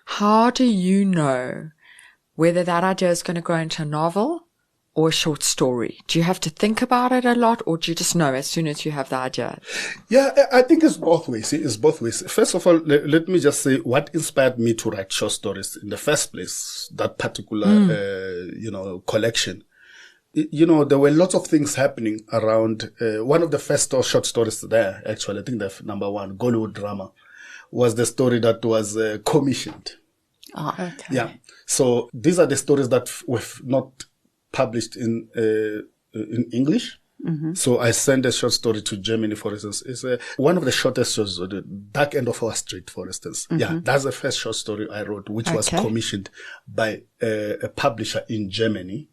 How do you know whether that idea is going to grow into a novel or a short story? Do you have to think about it a lot, or do you just know as soon as you have the idea? Yeah, I think it's both ways. It's both ways. First of all, let me just say what inspired me to write short stories in the first place, that particular, collection. You know, there were lots of things happening around. One of the first short stories there, actually, I think the number one, Gollywood drama, was the story that was commissioned. Oh, okay. Yeah. So these are the stories that were not published in English. So I sent a short story to Germany, for instance. It's one of the shortest short stories, The Dark End of Our Street, for instance. Yeah, that's the first short story I wrote, which was commissioned by a publisher in Germany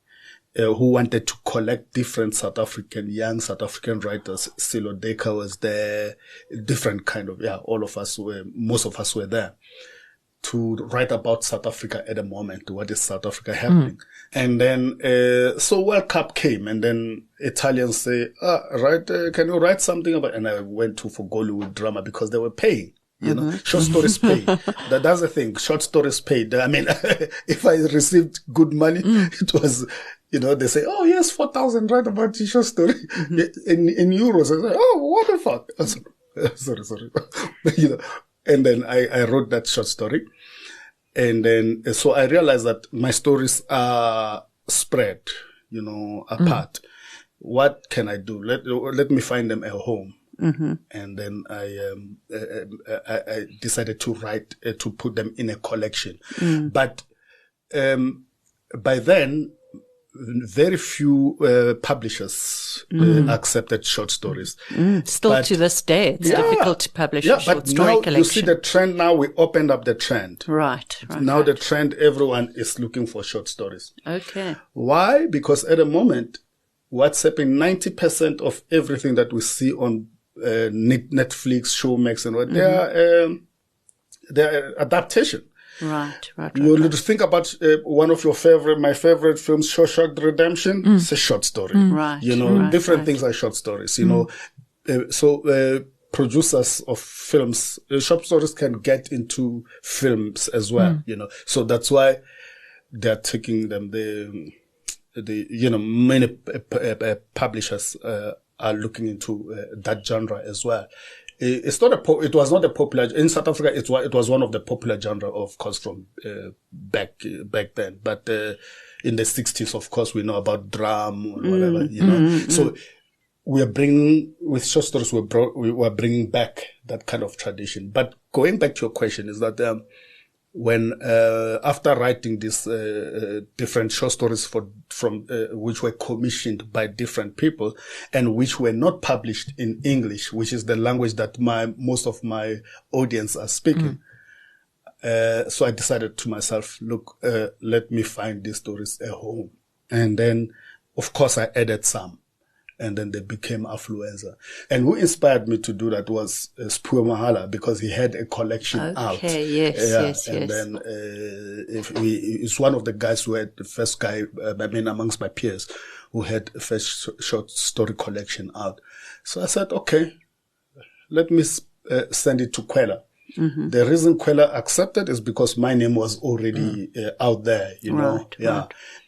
who wanted to collect different young South African writers. Silo Deka was there, different kind of, most of us were there, to write about South Africa at the moment. What is South Africa happening? And then, so World Cup came, and then Italians say, can you write something about, and I went for Gollywood drama because they were paying, you know, short stories pay. That's the thing. Short stories paid. I mean, if I received good money, it was, you know, they say, oh yes, 4,000, write about your short story in euros. I say, oh, what the fuck? Sorry. You know, and then I wrote that short story. And then, so I realized that my stories are spread, you know, apart. What can I do? Let me find them a home. And then I decided to write, to put them in a collection. But, by then, very few publishers accepted short stories. Still to this day, it's difficult to publish a short story collection. You see the trend now, we opened up the trend. Right. Now the trend, everyone is looking for short stories. Okay. Why? Because at the moment, what's happening, 90% of everything that we see on Netflix, Showmax and what, they are they're adaptation. Right. You think about one of my favorite films, Shawshank Redemption. It's a short story. Right. Different things are short stories. Producers of films, short stories can get into films as well. So that's why they're taking them. Many publishers are looking into that genre as well. It was not a popular in South Africa. It was one of the popular genre, of course, from back then. But in the 60s, of course, we know about drum and whatever. So we are bringing with short stories. We were bringing back that kind of tradition. But going back to your question, is that when after writing these different short stories from which were commissioned by different people and which were not published in English, which is the language that most of my audience are speaking. So I decided to myself, look, let me find these stories a home. And then, of course, I added some. And then they became Affluenza. And who inspired me to do that was Spue Mahala, because he had a collection out. Okay, yes. And then it's one of the guys who had the first guy, amongst my peers, who had a first short story collection out. So I said, okay, let me send it to Kwela. The reason Kwela accepted is because my name was already out there, Right.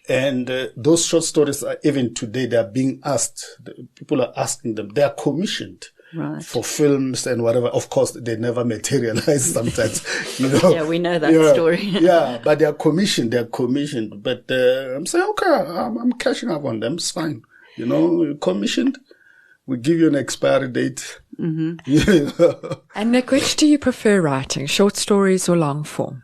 And those short stories are, even today, they are being asked. People are asking them. They are commissioned for films and whatever. Of course, they never materialize sometimes. Yeah, we know that story. Yeah, but they are commissioned. But I'm saying, okay, I'm catching up on them. It's fine. Commissioned. We give you an expiry date. And Niq, which do you prefer writing, short stories or long form?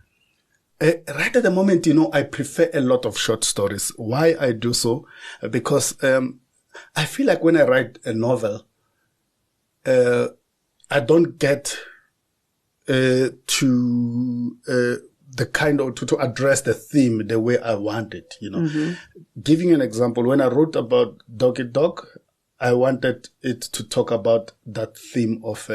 Right at the moment, I prefer a lot of short stories. Why I do so? Because I feel like when I write a novel, I don't get to address the theme the way I want it. Giving you an example, when I wrote about Doggy Dog, I wanted it to talk about that theme of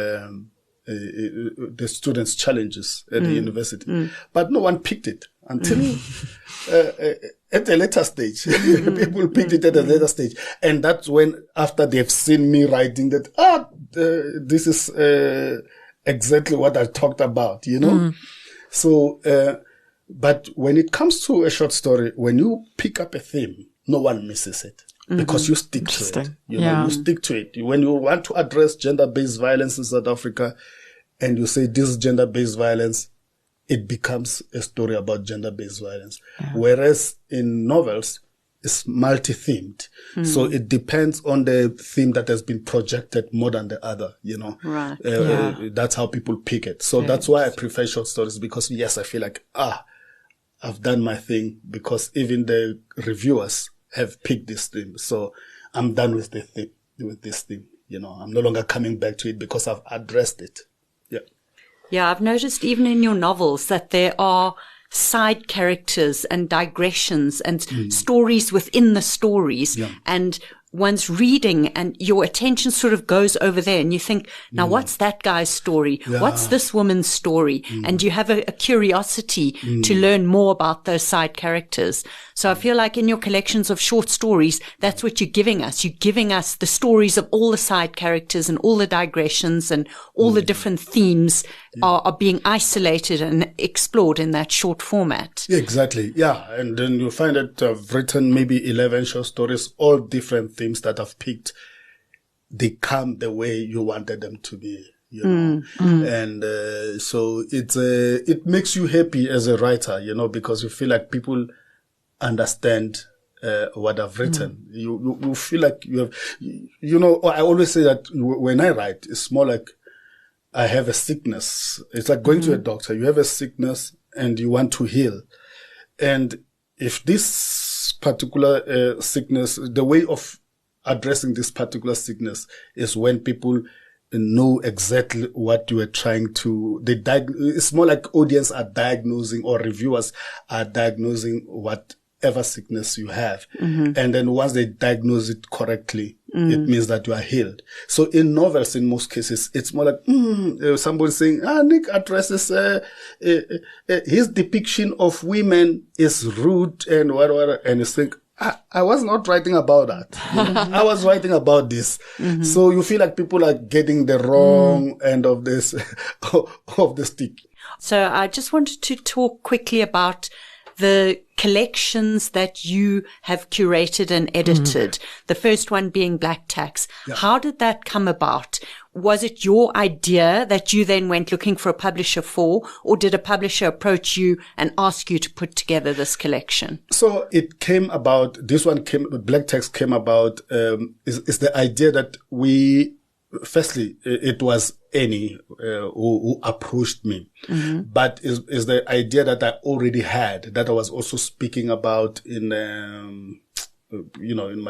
the students' challenges at the university. But no one picked it until at a later stage. People picked it at a later stage. And that's when, after they've seen me writing that, this is exactly what I talked about, So, but when it comes to a short story, when you pick up a theme, no one misses it. Because you stick to it. You stick to it. When you want to address gender-based violence in South Africa and you say this is gender-based violence, it becomes a story about gender-based violence. Whereas in novels, it's multi-themed. So it depends on the theme that has been projected more than the other, Right. That's how people pick it. So that's why I prefer short stories, because yes, I feel like, I've done my thing, because even the reviewers have picked this theme. So I'm done with this theme. I'm no longer coming back to it because I've addressed it. Yeah, I've noticed even in your novels that there are side characters and digressions and stories within the stories. And one's reading and your attention sort of goes over there and you think, now what's that guy's story? What's this woman's story? And you have a curiosity to learn more about those side characters. So I feel like in your collections of short stories, that's what you're giving us. You're giving us the stories of all the side characters and all the digressions and all the different themes are being isolated and explored in that short format. Yeah, exactly. Yeah. And then you find that I've written maybe 11 short stories, all different themes that I've picked. They come the way you wanted them to be, And so it makes you happy as a writer, because you feel like people understand what I've written. You feel like you have, I always say that when I write, it's more like I have a sickness. It's like going to a doctor. You have a sickness and you want to heal. And if this particular sickness, the way of addressing this particular sickness is when people know exactly what you are trying to, it's more like audience are diagnosing or reviewers are diagnosing whatever sickness you have. And then once they diagnose it correctly, it means that you are healed. So in novels, in most cases, it's more like somebody saying, Niq addresses his depiction of women is rude and whatever, and you think, I was not writing about that. I was writing about this. So you feel like people are getting the wrong end of this of the stick. So I just wanted to talk quickly about the collections that you have curated and edited. The first one being Black Tax. Yeah. How did that come about? Was it your idea that you then went looking for a publisher for, or did a publisher approach you and ask you to put together this collection? So it came about, Black Tax came about, is the idea that firstly, it was Annie who approached me, but is the idea that I already had, that I was also speaking about in my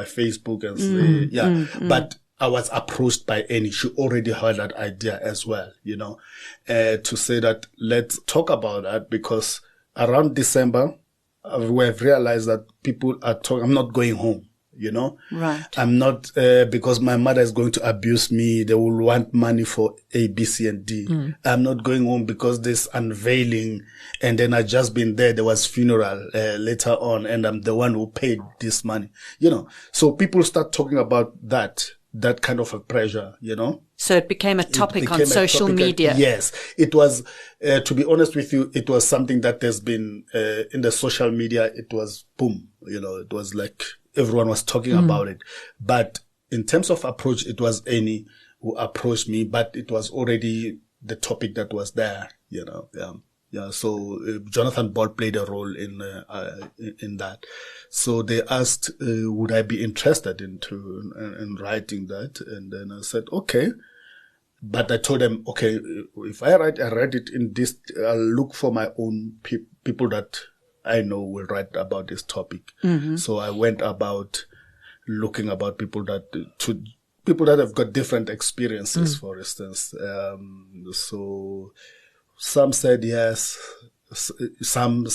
Facebook and but I was approached by Annie. She already had that idea as well, to say that let's talk about that, because around December we have realized that people are talking. I'm not going home. Right. I'm not, because my mother is going to abuse me. They will want money for A, B, C, and D. I'm not going home because this unveiling, and then I just been there. There was funeral, later on, and I'm the one who paid this money, So people start talking about that kind of a pressure, So it became a topic on social media. Yes. It was, to be honest with you, it was something that has been, in the social media. It was boom, it was like, everyone was talking about it. But in terms of approach, it was Annie who approached me, but it was already the topic that was there, So Jonathan Ball played a role in that. So they asked, would I be interested in writing that? And then I said, okay. But I told them, okay, if I write it in this, I'll look for my own people that I know will write about this topic. So I went about looking about people that have got different experiences, for instance. So some said yes, some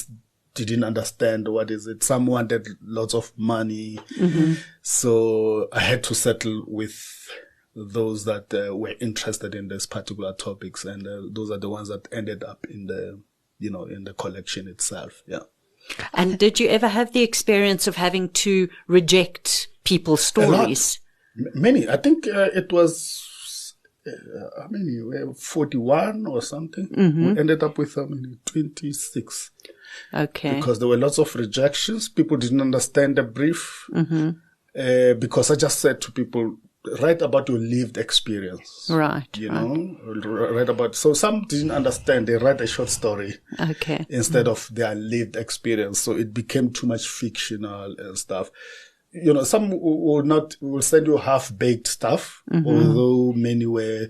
didn't understand what is it. Some wanted lots of money. So I had to settle with those that were interested in these particular topics, and those are the ones that ended up in the in the collection itself. Yeah. And did you ever have the experience of having to reject people's stories? Many. I think it was, 41 or something. We ended up with 26. Okay. Because there were lots of rejections. People didn't understand the brief. Because I just said to people, write about your lived experience. Right. Write about, so some didn't understand. They write a short story. Okay. Instead of their lived experience. So it became too much fictional and stuff. Some will send you half-baked stuff, although many were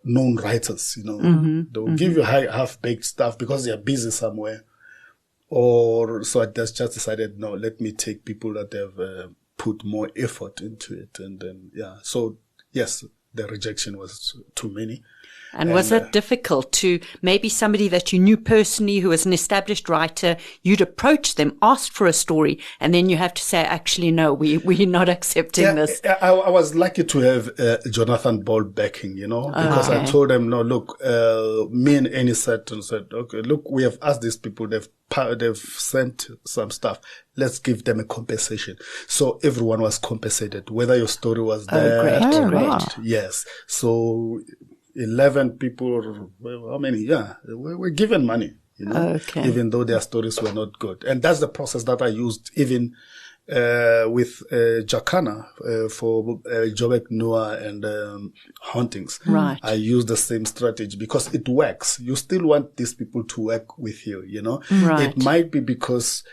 known writers, They will give you half-baked stuff because they are busy somewhere. So I just decided, no, let me take people that have, put more effort into it. And then, so yes, the rejection was too many. And was that difficult to maybe somebody that you knew personally who was an established writer, you'd approach them, asked for a story, and then you have to say, actually, no, we're not accepting this. I was lucky to have Jonathan Ball backing, because I told them, no, look, me and Annie said, okay, look, we have asked these people, they've sent some stuff. Let's give them a compensation. So everyone was compensated, whether your story was there. Great. Yes. So 11 people, how many? Yeah, were given money, Okay. Even though their stories were not good. And that's the process that I used even with Jacana for Joburg Noah and Hauntings. Right. I used the same strategy because it works. You still want these people to work with you, Right. It might be because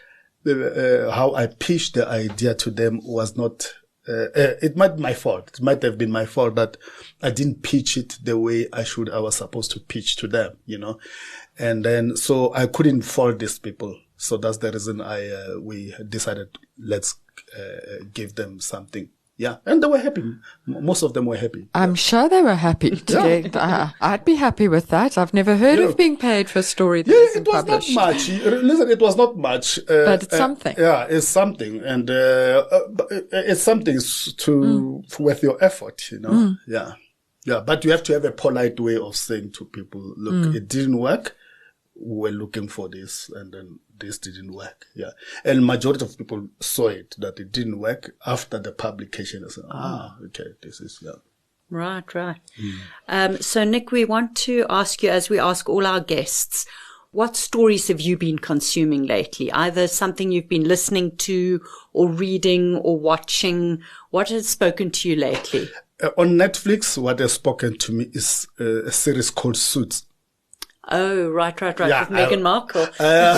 how I pitched the idea to them was not it might be my fault. It might have been my fault that I didn't pitch it the way I was supposed to pitch to them, and then, so I couldn't fault these people. So that's the reason we decided, let's, give them something, Yeah. And they were happy. Most of them were happy. I'm sure they were happy. I'd be happy with that. I've never heard of being paid for a story that isn't published. It was not much. Listen, it was not much. But it's something. Yeah, it's something. And it's something worth your effort, you know. Yeah. Yeah, but you have to have a polite way of saying to people, look, it didn't work. We're looking for this, and then this didn't work. Yeah. And majority of people saw it, that it didn't work after the publication. I said, okay, this is, yeah. Right. So, Niq, we want to ask you, as we ask all our guests, what stories have you been consuming lately? Either something you've been listening to or reading or watching. What has spoken to you lately? On Netflix, what has spoken to me is a series called Suits. Oh, right. Yeah, with Meghan Markle. I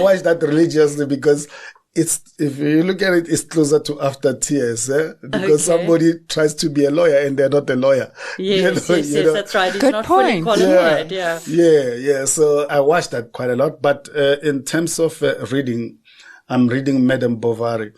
watched that religiously because if you look at it, it's closer to After Tears, because somebody tries to be a lawyer and they're not a lawyer. Yes, that's right. It's not fully qualified. Yeah. So I watched that quite a lot. But in terms of reading, I'm reading Madame Bovary.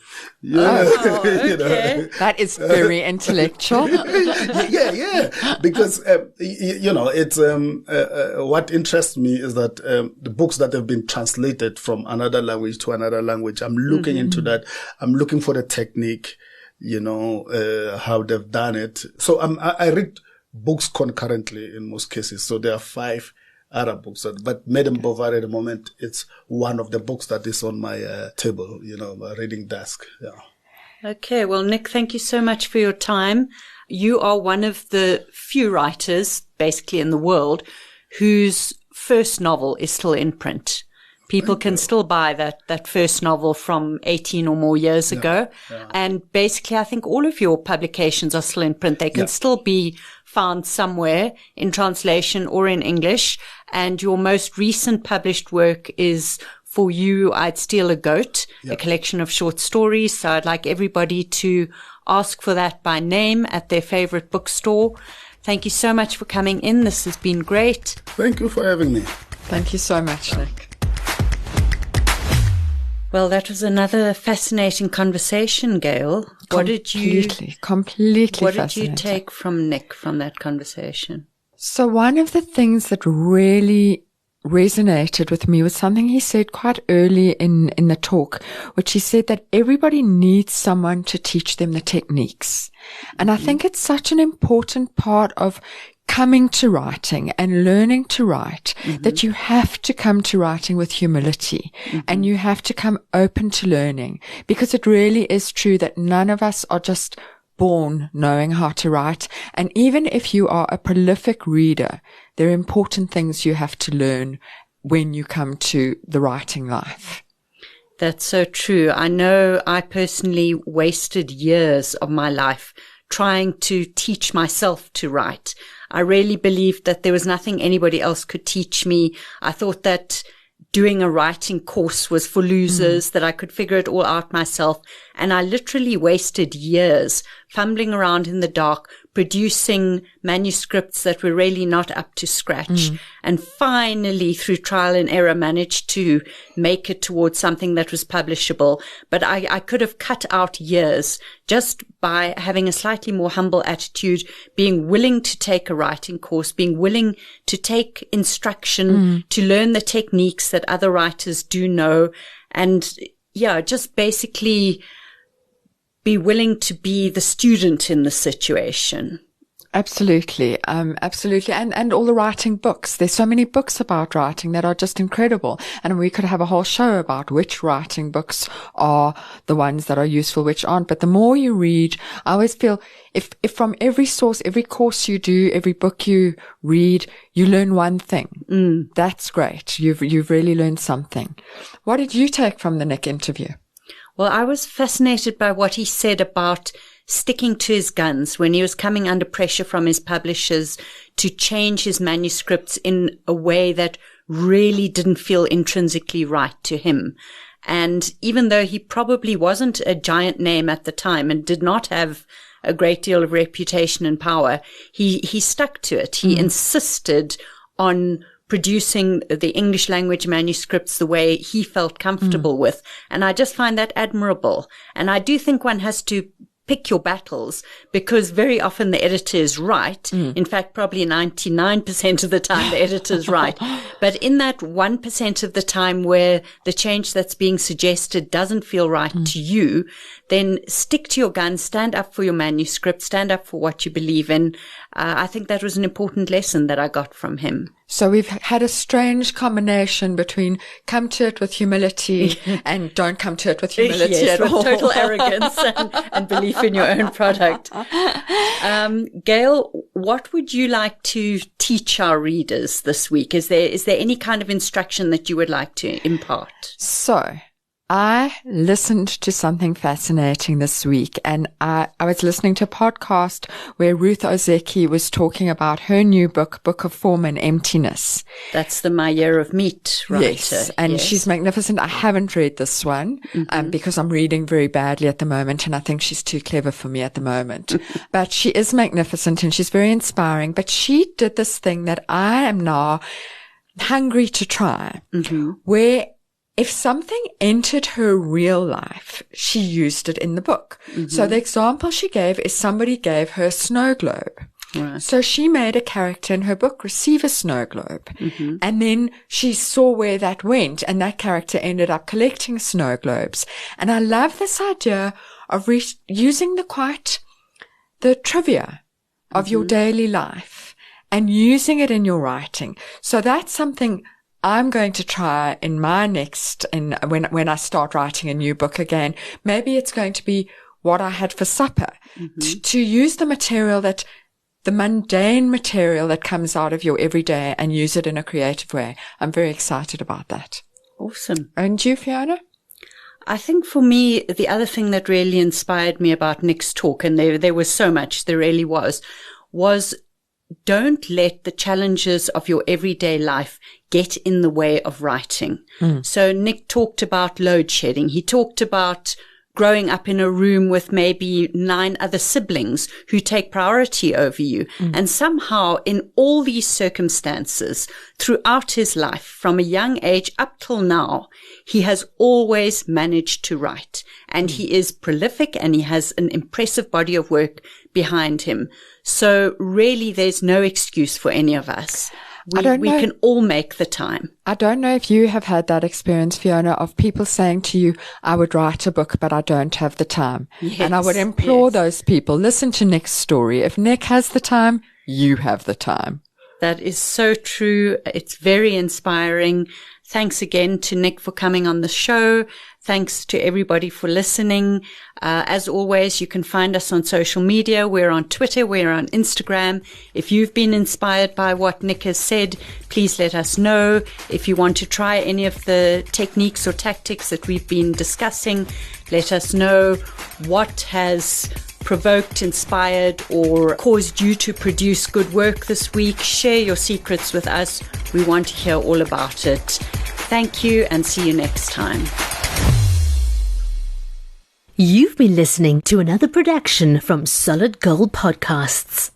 Okay. That is very intellectual. Yeah. Because, it's, what interests me is that, the books that have been translated from another language to another language, I'm looking into that. I'm looking for the technique, how they've done it. So I read books concurrently in most cases. So there are 5 Arab books, but Madame Bovary at the moment, it's one of the books that is on my table, my reading desk. Yeah. Okay. Well, Niq, thank you so much for your time. You are one of the few writers, basically in the world, whose first novel is still in print. People can still buy that first novel from 18 or more years ago. Yeah. And basically, I think all of your publications are still in print. They can still be found somewhere in translation or in English. And your most recent published work is For You, I'd Steal a Goat, a collection of short stories. So I'd like everybody to ask for that by name at their favorite bookstore. Thank you so much for coming in. This has been great. Thank you for having me. Thank you so much, Niq. Well, that was another fascinating conversation, Gail. Completely What fascinating. did you take from Niq from that conversation? So one of the things that really resonated with me was something he said quite early in the talk, which he said that everybody needs someone to teach them the techniques. And I think it's such an important part of coming to writing and learning to write, that you have to come to writing with humility, and you have to come open to learning, because it really is true that none of us are just born knowing how to write. And even if you are a prolific reader, there are important things you have to learn when you come to the writing life. That's so true. I know I personally wasted years of my life trying to teach myself to write. I really believed that there was nothing anybody else could teach me. I thought that doing a writing course was for losers, that I could figure it all out myself. And I literally wasted years fumbling around in the dark, producing manuscripts that were really not up to scratch. And finally, through trial and error, managed to make it towards something that was publishable. But I could have cut out years just by having a slightly more humble attitude, being willing to take a writing course, being willing to take instruction, to learn the techniques that other writers do know. And just basically be willing to be the student in the situation. Absolutely. Absolutely. And all the writing books. There's so many books about writing that are just incredible. And we could have a whole show about which writing books are the ones that are useful, which aren't. But the more you read, I always feel if from every source, every course you do, every book you read, you learn one thing. That's great. You've really learned something. What did you take from the Niq interview? Well, I was fascinated by what he said about sticking to his guns when he was coming under pressure from his publishers to change his manuscripts in a way that really didn't feel intrinsically right to him. And even though he probably wasn't a giant name at the time and did not have a great deal of reputation and power, he stuck to it. He insisted on producing the English language manuscripts the way he felt comfortable with. And I just find that admirable. And I do think one has to pick your battles, because very often the editor is right. In fact, probably 99% of the time the editor is right. But in that 1% of the time where the change that's being suggested doesn't feel right to you, then stick to your guns, stand up for your manuscript, stand up for what you believe in. I think that was an important lesson that I got from him. So we've had a strange combination between come to it with humility and don't come to it with humility at all. Total arrogance and belief in your own product. Gail, what would you like to teach our readers this week? Is there any kind of instruction that you would like to impart? So I listened to something fascinating this week, and I was listening to a podcast where Ruth Ozeki was talking about her new book, Book of Form and Emptiness. That's the My Year of Meat writer. Yes, and she's magnificent. I haven't read this one because I'm reading very badly at the moment, and I think she's too clever for me at the moment. But she is magnificent, and she's very inspiring. But she did this thing that I am now hungry to try, where if something entered her real life, she used it in the book. So the example she gave is somebody gave her a snow globe. Right. So she made a character in her book receive a snow globe. And then she saw where that went, and that character ended up collecting snow globes. And I love this idea of using the trivia of your daily life and using it in your writing. So that's something I'm going to try in my when I start writing a new book again. Maybe it's going to be what I had for supper, to use the mundane material that comes out of your everyday and use it in a creative way. I'm very excited about that. Awesome. And you, Fiona? I think for me, the other thing that really inspired me about Niq's talk, and there was so much, there really was don't let the challenges of your everyday life get in the way of writing. So Niq talked about load shedding. He talked about growing up in a room with maybe 9 other siblings who take priority over you. And somehow in all these circumstances throughout his life, from a young age up till now, he has always managed to write. And he is prolific, and he has an impressive body of work behind him. So really there's no excuse for any of us. We can all make the time. I don't know if you have had that experience, Fiona, of people saying to you, I would write a book, but I don't have the time. Yes, and I would implore those people, listen to Niq's story. If Niq has the time, you have the time. That is so true. It's very inspiring. Thanks again to Niq for coming on the show. Thanks to everybody for listening. As always, you can find us on social media. We're on Twitter. We're on Instagram. If you've been inspired by what Niq has said, please let us know. If you want to try any of the techniques or tactics that we've been discussing, let us know what has provoked, inspired, or caused you to produce good work this week. Share your secrets with us. We want to hear all about it. Thank you, and see you next time. You've been listening to another production from Solid Gold Podcasts.